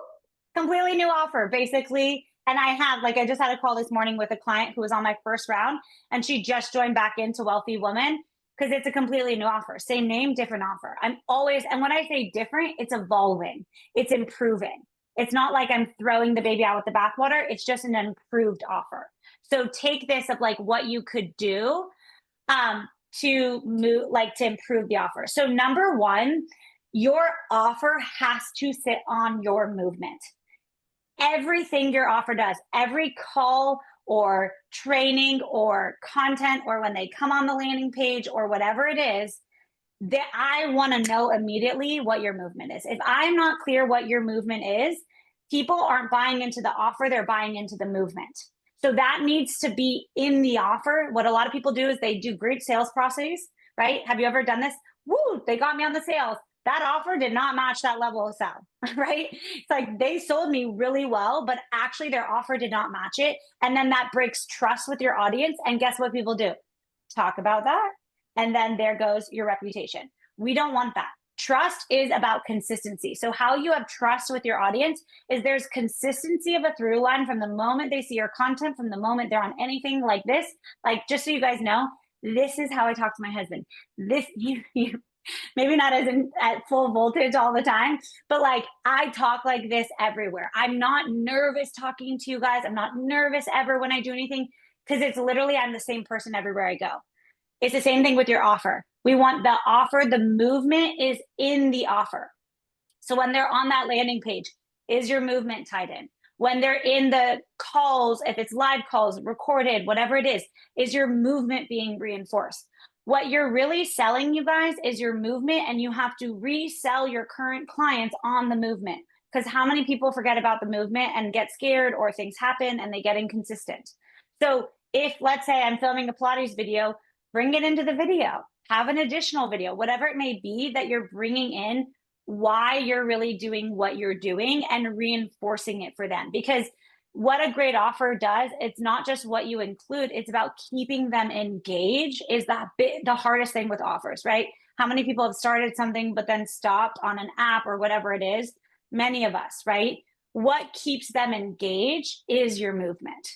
completely new offer, basically. And I have, like, I just had a call this morning with a client who was on my first round, and she just joined back into Wealthy Woman because it's a completely new offer. Same name, different offer. I'm always, and when I say different, it's evolving, it's improving. It's not like I'm throwing the baby out with the bathwater. It's just an improved offer. So take this of like what you could do to move, like, to improve the offer. So number one, your offer has to sit on your movement. Everything your offer does, every call or training or content, or when they come on the landing page or whatever it is, that I want to know immediately what your movement is. If I'm not clear what your movement is, people aren't buying into the offer, they're buying into the movement. So that needs to be in the offer. What a lot of people do is they do great sales processes, right? Have you ever done this? Woo, they got me on the sales. That offer did not match that level of sell, right? It's like they sold me really well, but actually their offer did not match it. And then that breaks trust with your audience. And guess what people do? Talk about that. And then there goes your reputation. We don't want that. Trust is about consistency. So how you have trust with your audience is there's consistency of a through line from the moment they see your content, from the moment they're on anything like this. Like, just so you guys know, this is how I talk to my husband. maybe not as at full voltage all the time, but like I talk like this everywhere. I'm not nervous talking to you guys. I'm not nervous ever when I do anything, because it's literally, I'm the same person everywhere I go. It's the same thing with your offer. We want the offer, the movement is in the offer. So when they're on that landing page, is your movement tied in? When they're in the calls, if it's live calls, recorded, whatever it is your movement being reinforced? What you're really selling, you guys, is your movement, and you have to resell your current clients on the movement. Because how many people forget about the movement and get scared, or things happen and they get inconsistent? So if, let's say I'm filming a Pilates video, bring it into the video, have an additional video, whatever it may be that you're bringing in, why you're really doing what you're doing and reinforcing it for them. Because what a great offer does, it's not just what you include, it's about keeping them engaged. Is the hardest thing with offers, right? How many people have started something but then stopped on an app or whatever it is? Many of us, right? What keeps them engaged is your movement.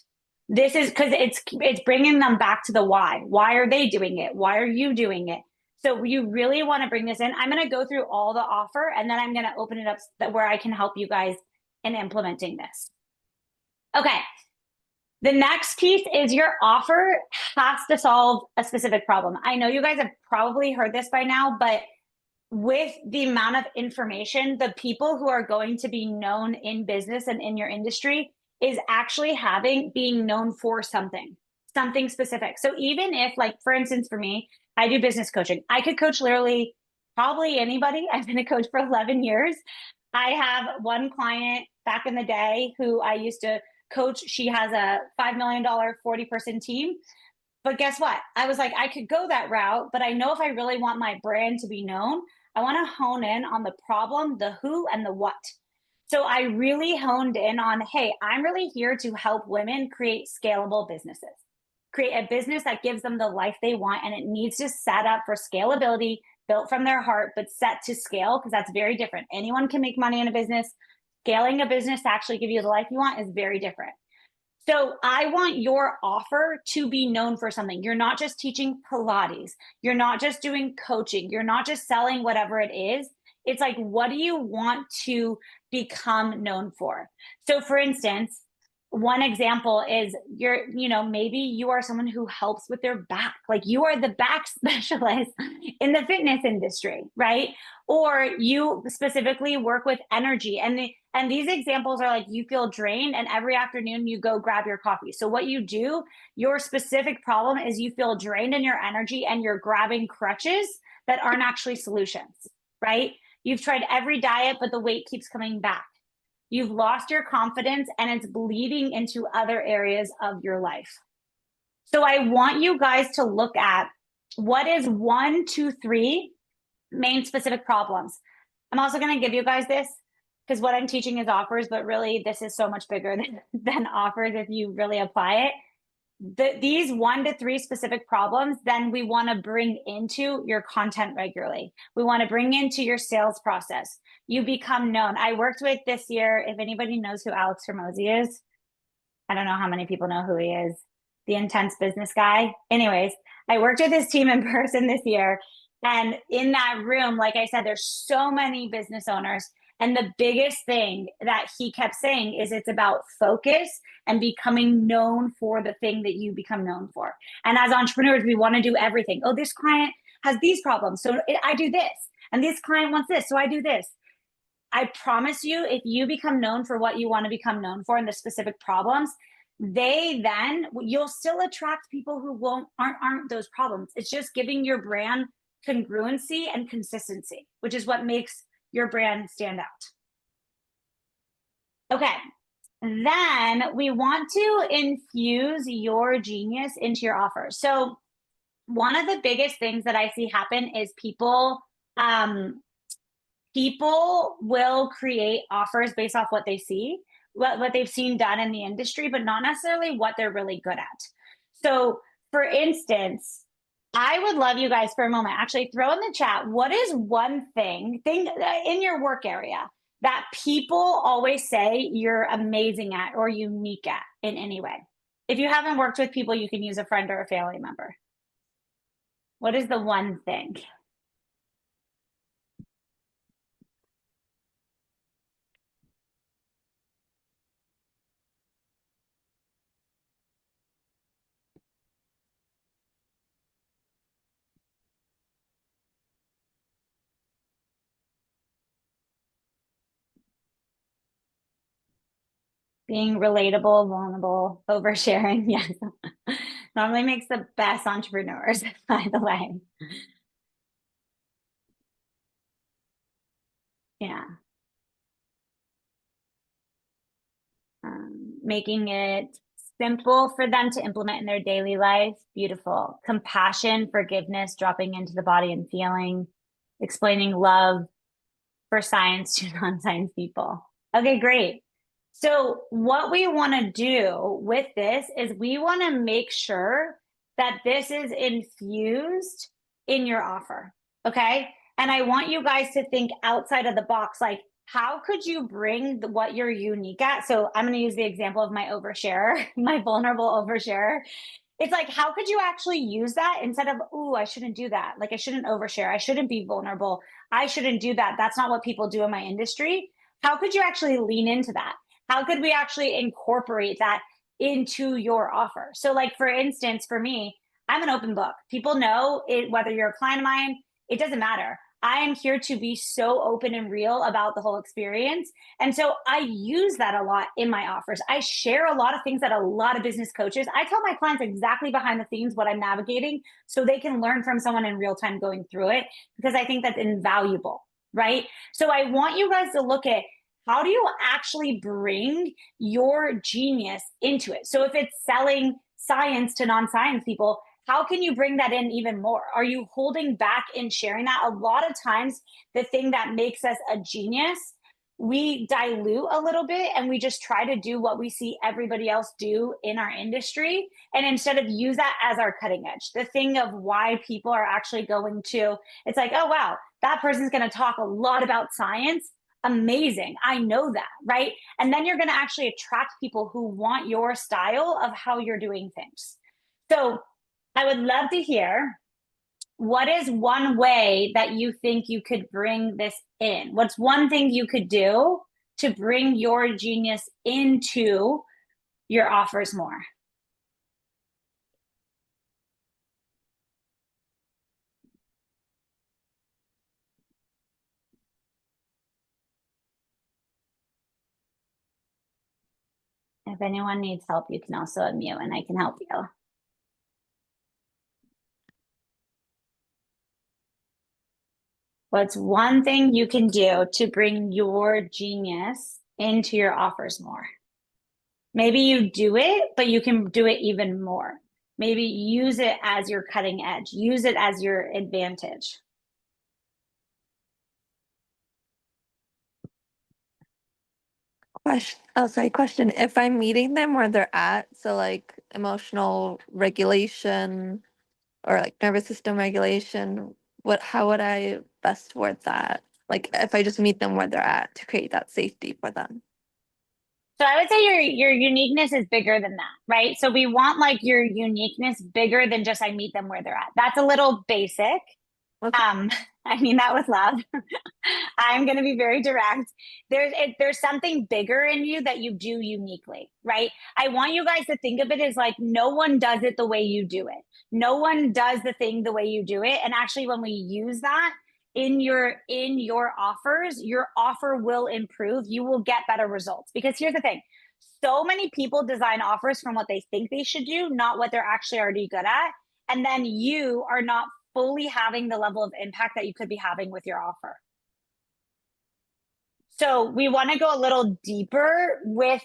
This is because it's bringing them back to the why. Why are they doing it? Why are you doing it? So you really want to bring this in. I'm going to go through all the offer, and then I'm going to open it up where I can help you guys in implementing this. Okay. The next piece is your offer has to solve a specific problem. I know you guys have probably heard this by now, but with the amount of information, the people who are going to be known in business and in your industry is actually being known for something specific. So even if, like, for instance, for me, I do business coaching. I could coach literally probably anybody. I've been a coach for 11 years. I have one client back in the day who I used to coach. She has a $5 million, 40-person team. But guess what? I was like, I could go that route, but I know if I really want my brand to be known, I want to hone in on the problem, the who, and the what. So I really honed in on, hey, I'm really here to help women create scalable businesses. Create a business that gives them the life they want, and it needs to set up for scalability, built from their heart, but set to scale, because that's very different. Anyone can make money in a business. Scaling a business to actually give you the life you want is very different. So I want your offer to be known for something. You're not just teaching Pilates. You're not just doing coaching. You're not just selling whatever it is. It's like, what do you want to become known for? So for instance, one example is maybe you are someone who helps with their back. Like, you are the back specialist in the fitness industry, right? Or you specifically work with energy. And these examples are like, you feel drained and every afternoon you go grab your coffee. So what you do, your specific problem is you feel drained in your energy and you're grabbing crutches that aren't actually solutions, right? You've tried every diet, but the weight keeps coming back. You've lost your confidence and it's bleeding into other areas of your life. So I want you guys to look at what is 1, 2, 3 main specific problems. I'm also going to give you guys this because what I'm teaching is offers, but really this is so much bigger than offers if you really apply it. These 1 to 3 specific problems, then we want to bring into your content regularly. We want to bring into your sales process. You become known. I worked with this year, if anybody knows who Alex Hormozi is, I don't know how many people know who he is, the intense business guy. Anyways, I worked with his team in person this year. And in that room, like I said, there's so many business owners. And the biggest thing that he kept saying is it's about focus and becoming known for the thing that you become known for. And as entrepreneurs, we want to do everything. Oh, this client has these problems, so I do this. And this client wants this, so I do this. I promise you, if you become known for what you want to become known for and the specific problems, you'll still attract people who aren't those problems. It's just giving your brand congruency and consistency, which is what makes your brand stand out. Okay, then we want to infuse your genius into your offer. So one of the biggest things that I see happen is people will create offers based off what they see, what they've seen done in the industry, but not necessarily what they're really good at. So for instance, I would love you guys for a moment, actually throw in the chat, what is one thing in your work area that people always say you're amazing at or unique at in any way? If you haven't worked with people, you can use a friend or a family member. What is the one thing? Being relatable, vulnerable, oversharing. Yes. Normally makes the best entrepreneurs, by the way. Yeah. Making it simple for them to implement in their daily life. Beautiful. Compassion, forgiveness, dropping into the body and feeling, explaining love for science to non-science people. Okay, great. So what we want to do with this is we want to make sure that this is infused in your offer. Okay. And I want you guys to think outside of the box, like, how could you bring what you're unique at? So I'm going to use the example of my overshare, my vulnerable overshare. It's like, how could you actually use that instead of, oh, I shouldn't do that. Like, I shouldn't overshare. I shouldn't be vulnerable. I shouldn't do that. That's not what people do in my industry. How could you actually lean into that? How could we actually incorporate that into your offer? So like, for instance, for me, I'm an open book. People know it, whether you're a client of mine, it doesn't matter. I am here to be so open and real about the whole experience. And so I use that a lot in my offers. I share a lot of things that a lot of business coaches, I tell my clients exactly behind the scenes what I'm navigating so they can learn from someone in real time going through it, because I think that's invaluable, right? So I want you guys to look at, how do you actually bring your genius into it? So if it's selling science to non-science people, how can you bring that in even more? Are you holding back in sharing that? A lot of times, the thing that makes us a genius, we dilute a little bit and we just try to do what we see everybody else do in our industry. And instead of use that as our cutting edge, the thing of why people are actually going to, it's like, oh, wow, that person's going to talk a lot about science. Amazing. I know that, right? And then you're going to actually attract people who want your style of how you're doing things. So I would love to hear, what is one way that you think you could bring this in? What's one thing you could do to bring your genius into your offers more? If anyone needs help, you can also unmute and I can help you. What's one thing you can do to bring your genius into your offers more? Maybe you do it, but you can do it even more. Maybe use it as your cutting edge. Use it as your advantage. Question. If I'm meeting them where they're at, so like emotional regulation or like nervous system regulation, how would I best word that? Like if I just meet them where they're at to create that safety for them. So I would say your uniqueness is bigger than that, right? So we want like your uniqueness bigger than just I meet them where they're at. That's a little basic. Okay. I mean that with love. I'm going to be very direct. There's something bigger in you that you do uniquely, right? I want you guys to think of it as like, no one does it the way you do it. No one does the thing the way you do it. And actually, when we use that in your offers, your offer will improve. You will get better results. Because here's the thing. So many people design offers from what they think they should do, not what they're actually already good at. And then you are not fully having the level of impact that you could be having with your offer. So we want to go a little deeper with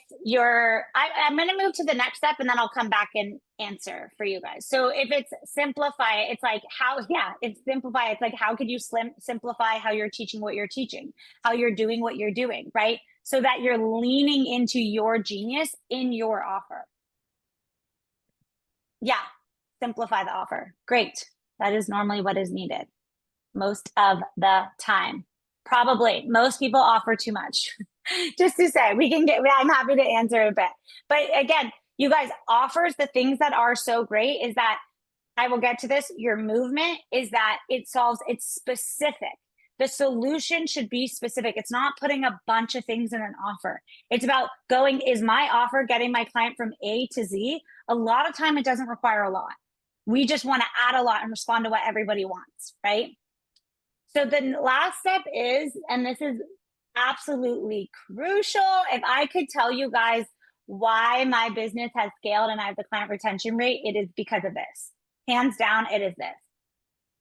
I'm going to move to the next step and then I'll come back and answer for you guys. So if it's simplify, it's like it's simplify. It's like, how could you simplify how you're teaching what you're teaching, how you're doing what you're doing, right? So that you're leaning into your genius in your offer. Yeah, simplify the offer. Great. That is normally what is needed most of the time. Probably most people offer too much. Just to say, I'm happy to answer a bit. But again, you guys, offers, the things that are so great is that, I will get to this, your movement is that it's specific. The solution should be specific. It's not putting a bunch of things in an offer. It's about going, is my offer getting my client from A to Z? A lot of time it doesn't require a lot. We just want to add a lot and respond to what everybody wants, right? So the last step is, and this is absolutely crucial, if I could tell you guys why my business has scaled and I have the client retention rate, it is because of this. Hands down, it is this.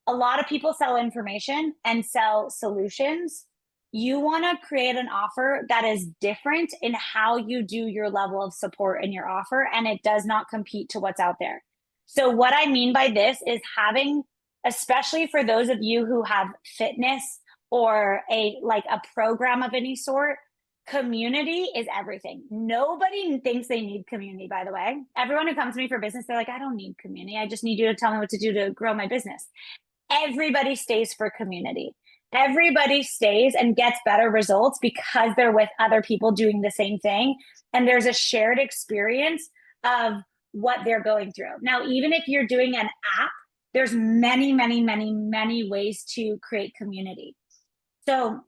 A lot of people sell information and sell solutions. You want to create an offer that is different in how you do your level of support in your offer, and it does not compete to what's out there. So what I mean by this is having, especially for those of you who have fitness or a program of any sort, community is everything. Nobody thinks they need community, by the way. Everyone who comes to me for business, they're like, I don't need community. I just need you to tell me what to do to grow my business. Everybody stays for community. Everybody stays and gets better results because they're with other people doing the same thing. And there's a shared experience of what they're going through. Now, even if you're doing an app, there's many, many, many, many ways to create community. So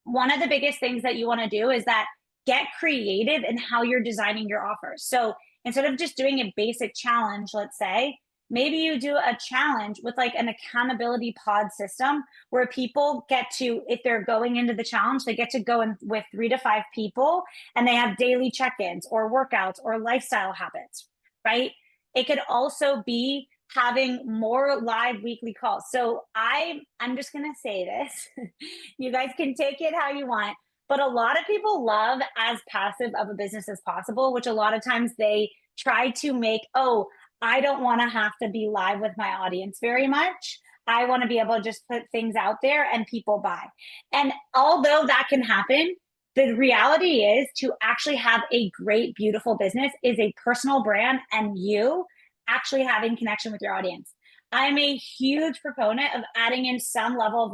one of the biggest things that you want to do is that get creative in how you're designing your offers. So instead of just doing a basic challenge, let's say, maybe you do a challenge with like an accountability pod system where people get to, if they're going into the challenge, they get to go in with 3 to 5 people and they have daily check-ins or workouts or lifestyle habits, right? It could also be having more live weekly calls. So I'm just going to say this. You guys can take it how you want, but a lot of people love as passive of a business as possible, which a lot of times they try to make, oh, I don't want to have to be live with my audience very much. I want to be able to just put things out there and people buy. And although that can happen, the reality is to actually have a great, beautiful business is a personal brand and you actually having connection with your audience. I'm a huge proponent of adding in some level of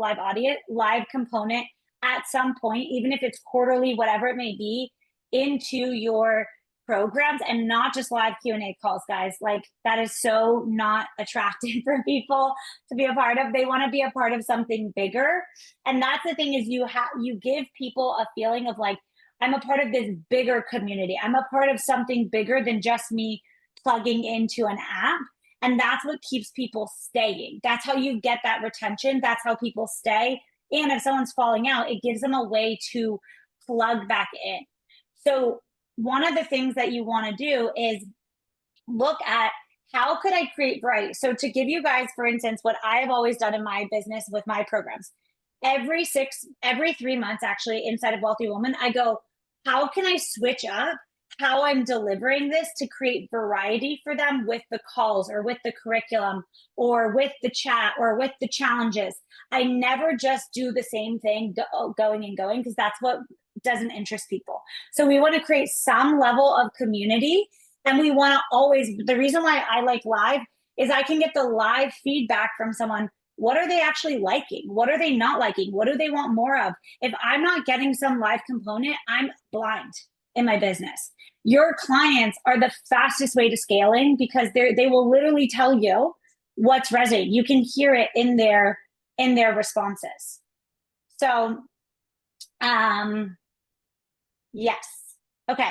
live component at some point, even if it's quarterly, whatever it may be, into your programs and not just live Q&A calls, guys. Like that is so not attractive for people to be a part of. They want to be a part of something bigger. And that's the thing is you give people a feeling of like, I'm a part of this bigger community. I'm a part of something bigger than just me plugging into an app. And that's what keeps people staying. That's how you get that retention. That's how people stay. And if someone's falling out, it gives them a way to plug back in. So one of the things that you want to do is look at how could I create variety? So to give you guys, for instance, what I have always done in my business with my programs, every 3 months, actually, inside of Wealthy Woman, I go, how can I switch up how I'm delivering this to create variety for them with the calls or with the curriculum or with the chat or with the challenges. I never just do the same thing going and going because that's what doesn't interest people. So we want to create some level of community and we want to always, the reason why I like live is I can get the live feedback from someone. What are they actually liking? What are they not liking? What do they want more of? If I'm not getting some live component, I'm blind in my business. Your clients are the fastest way to scaling because they will literally tell you what's resonating. You can hear it in their responses. So, yes. Okay.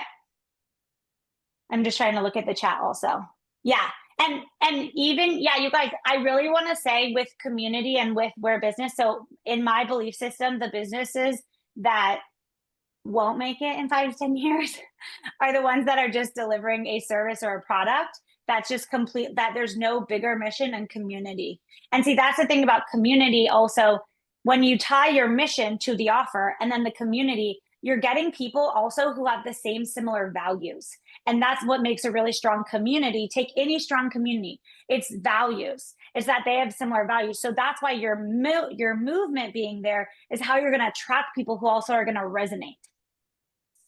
I'm just trying to look at the chat also. Yeah. And even, yeah, you guys, I really want to say with community and with where business, so in my belief system, the businesses that won't make it in 5 to 10 years are the ones that are just delivering a service or a product that's just complete, that there's no bigger mission and community. And see, that's the thing about community also, when you tie your mission to the offer and then the community, you're getting people also who have the same similar values. And that's what makes a really strong community. Take any strong community, it's values. It's that they have similar values. So that's why your movement being there is how you're going to attract people who also are going to resonate.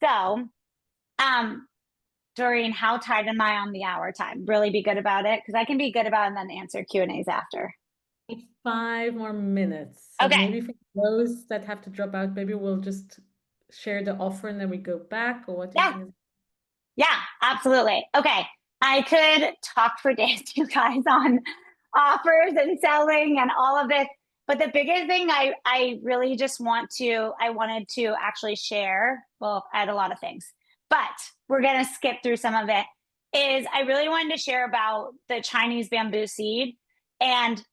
So, Doreen, how tight am I on the hour time? Really be good about it because I can be good about it and then answer Q&As after. 5 more minutes. So okay. Maybe for those that have to drop out, maybe we'll just share the offer and then we go back, or what do you think? Yeah, absolutely. Okay. I could talk for days, you guys, on offers and selling and all of this. But the biggest thing I really just wanted to actually share, well, I had a lot of things, but we're going to skip through some of it, is I really wanted to share about the Chinese bamboo seed. And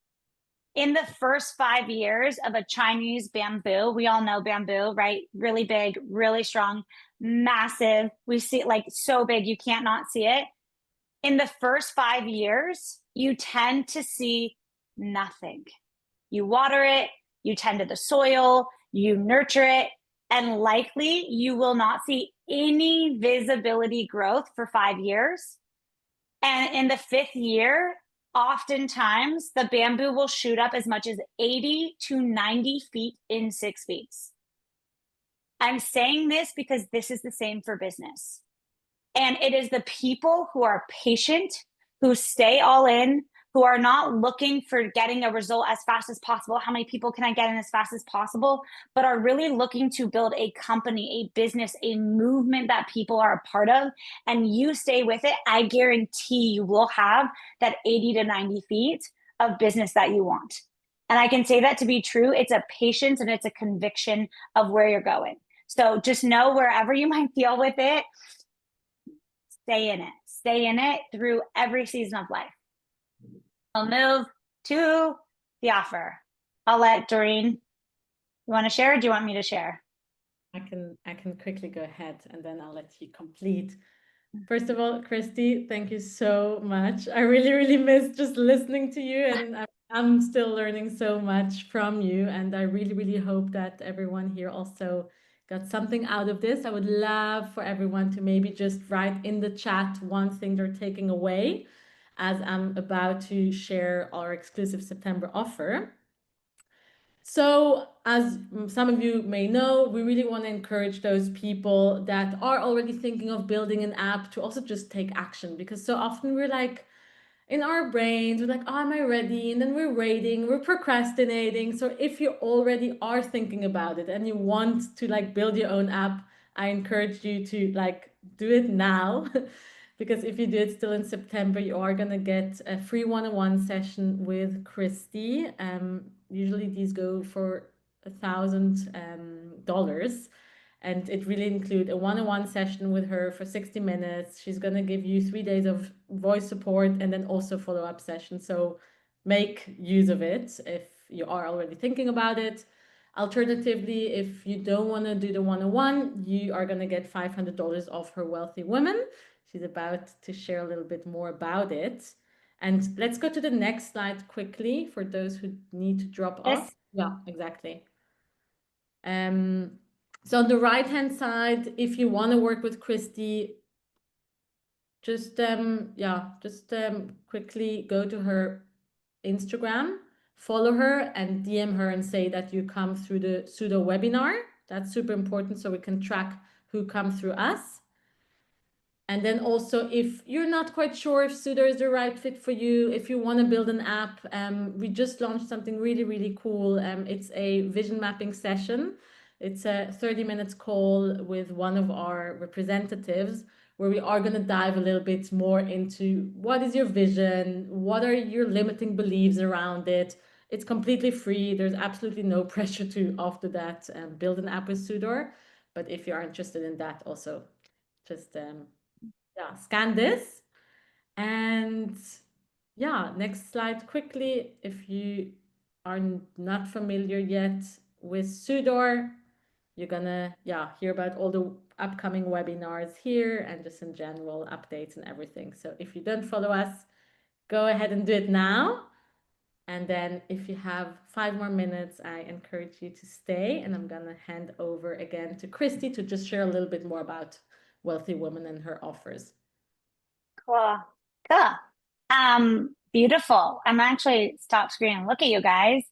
In the first 5 years of a Chinese bamboo, we all know bamboo, right? Really big, really strong, massive. We see it like so big, you can't not see it. In the first 5 years, you tend to see nothing. You water it, you tend to the soil, you nurture it, and likely you will not see any visibility growth for 5 years. And in the 5th year, oftentimes the bamboo will shoot up as much as 80 to 90 feet in 6 weeks. I'm saying this because this is the same for business. And it is the people who are patient, who stay all in, who are not looking for getting a result as fast as possible. How many people can I get in as fast as possible? But are really looking to build a company, a business, a movement that people are a part of. And you stay with it. I guarantee you will have that 80 to 90 feet of business that you want. And I can say that to be true. It's a patience and it's a conviction of where you're going. So just know wherever you might feel with it, stay in it through every season of life. I'll move to the offer. I'll let Doreen, you want to share or do you want me to share? I can quickly go ahead and then I'll let you complete. First of all, Kristi, thank you so much. I really, really miss just listening to you, and I'm still learning so much from you. And I really, really hope that everyone here also got something out of this. I would love for everyone to maybe just write in the chat one thing they're taking away as I'm about to share our exclusive September offer. So, as some of you may know, we really want to encourage those people that are already thinking of building an app to also just take action, because so often we're like, in our brains, we're like, oh, am I ready? And then we're waiting, we're procrastinating. So if you already are thinking about it and you want to like build your own app, I encourage you to like do it now. Because if you do it still in September, you are gonna get a free one-on-one session with Kristi. Usually these go for $1,000. And it really include a one-on-one session with her for 60 minutes. She's going to give you 3 days of voice support and then also follow-up session. So make use of it if you are already thinking about it. Alternatively, if you don't want to do the one-on-one, you are going to get $500 off her Wealthy Women. She's about to share a little bit more about it. And let's go to the next slide quickly for those who need to drop off. Yeah, exactly. So on the right-hand side, if you want to work with Kristi, just quickly go to her Instagram, follow her and DM her and say that you come through the Pseudo webinar. That's super important so we can track who comes through us. And then also, if you're not quite sure if Pseudo is the right fit for you, if you want to build an app, we just launched something really, really cool. It's a vision mapping session. It's a 30 minutes call with one of our representatives where we are going to dive a little bit more into what is your vision, what are your limiting beliefs around it. It's completely free. There's absolutely no pressure to, after that, build an app with Pseudo. But if you are interested in that also, just scan this. And yeah, next slide quickly. If you are not familiar yet with Pseudo, you're gonna hear about all the upcoming webinars here and just in general updates and everything. So if you don't follow us, go ahead and do it now. And then if you have 5 more minutes, I encourage you to stay. And I'm gonna hand over again to Kristi to just share a little bit more about Wealthy Woman and her offers. Cool. Beautiful. I'm actually stop screen and look at you guys.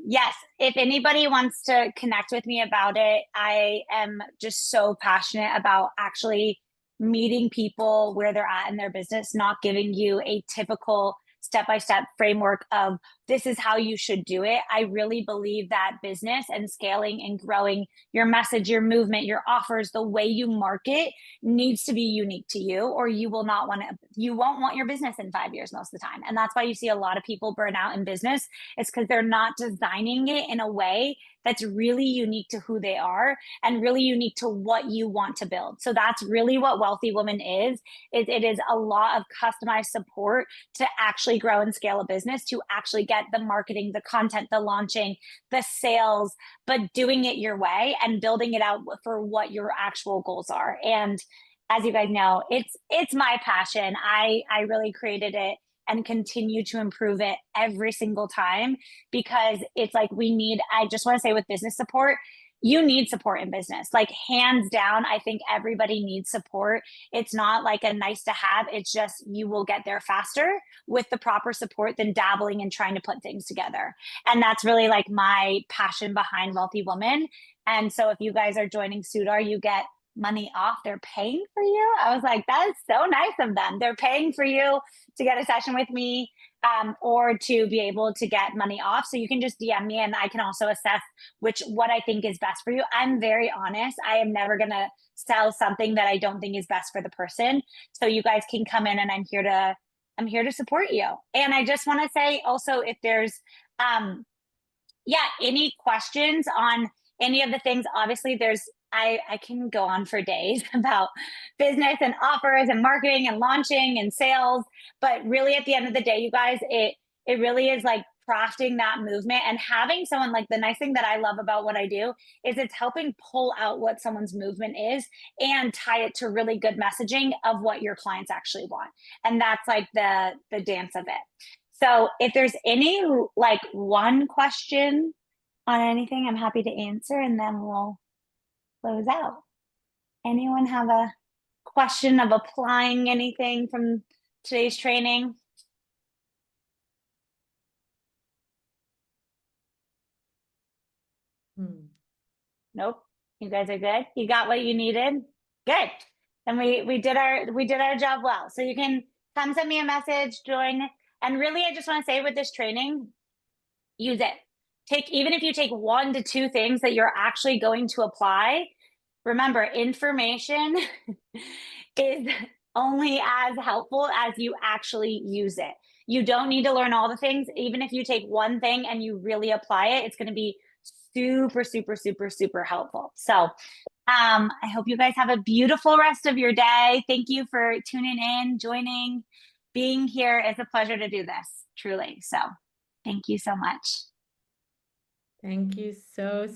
Yes, if anybody wants to connect with me about it, I am just so passionate about actually meeting people where they're at in their business, not giving you a typical step-by-step framework of this is how you should do it. I really believe that business and scaling and growing your message, your movement, your offers, the way you market needs to be unique to you, or you won't want your business in 5 years most of the time. And that's why you see a lot of people burn out in business. It's because they're not designing it in a way that's really unique to who they are and really unique to what you want to build. So that's really what Wealthy Woman is. It is a lot of customized support to actually grow and scale a business, to actually get get the marketing, the content, the launching, the sales, but doing it your way and building it out for what your actual goals are. And as you guys know, it's my passion. I really created it and continue to improve it every single time, because it's like I just want to say with business support, you need support in business. Like hands down, I think everybody needs support. It's not like a nice to have. It's just you will get there faster with the proper support than dabbling and trying to put things together. And that's really like my passion behind Wealthy Woman. And so if you guys are joining Sudar, you get money off. They're paying for you. I was like, that is so nice of them. They're paying for you to get a session with me, or to be able to get money off. So you can just DM me and I can also assess what I think is best for you. I'm very honest. I am never going to sell something that I don't think is best for the person. So you guys can come in and I'm here to support you. And I just want to say also, if there's, any questions on any of the things, obviously I can go on for days about business and offers and marketing and launching and sales. But really at the end of the day, you guys, it really is like crafting that movement and having someone, like the nice thing that I love about what I do is it's helping pull out what someone's movement is and tie it to really good messaging of what your clients actually want. And that's like the dance of it. So if there's any like one question on anything, I'm happy to answer and then we'll close out. Anyone have a question of applying anything from today's training? Nope. You guys are good. You got what you needed. Good. And we did our job well. So you can come send me a message, join. And really, I just want to say with this training, use it. Even if you take 1 to 2 things that you're actually going to apply, remember, information is only as helpful as you actually use it. You don't need to learn all the things. Even if you take one thing and you really apply it, it's going to be super, super, super, super helpful. So I hope you guys have a beautiful rest of your day. Thank you for tuning in, joining, being here. It's a pleasure to do this, truly. So thank you so much. Thank you so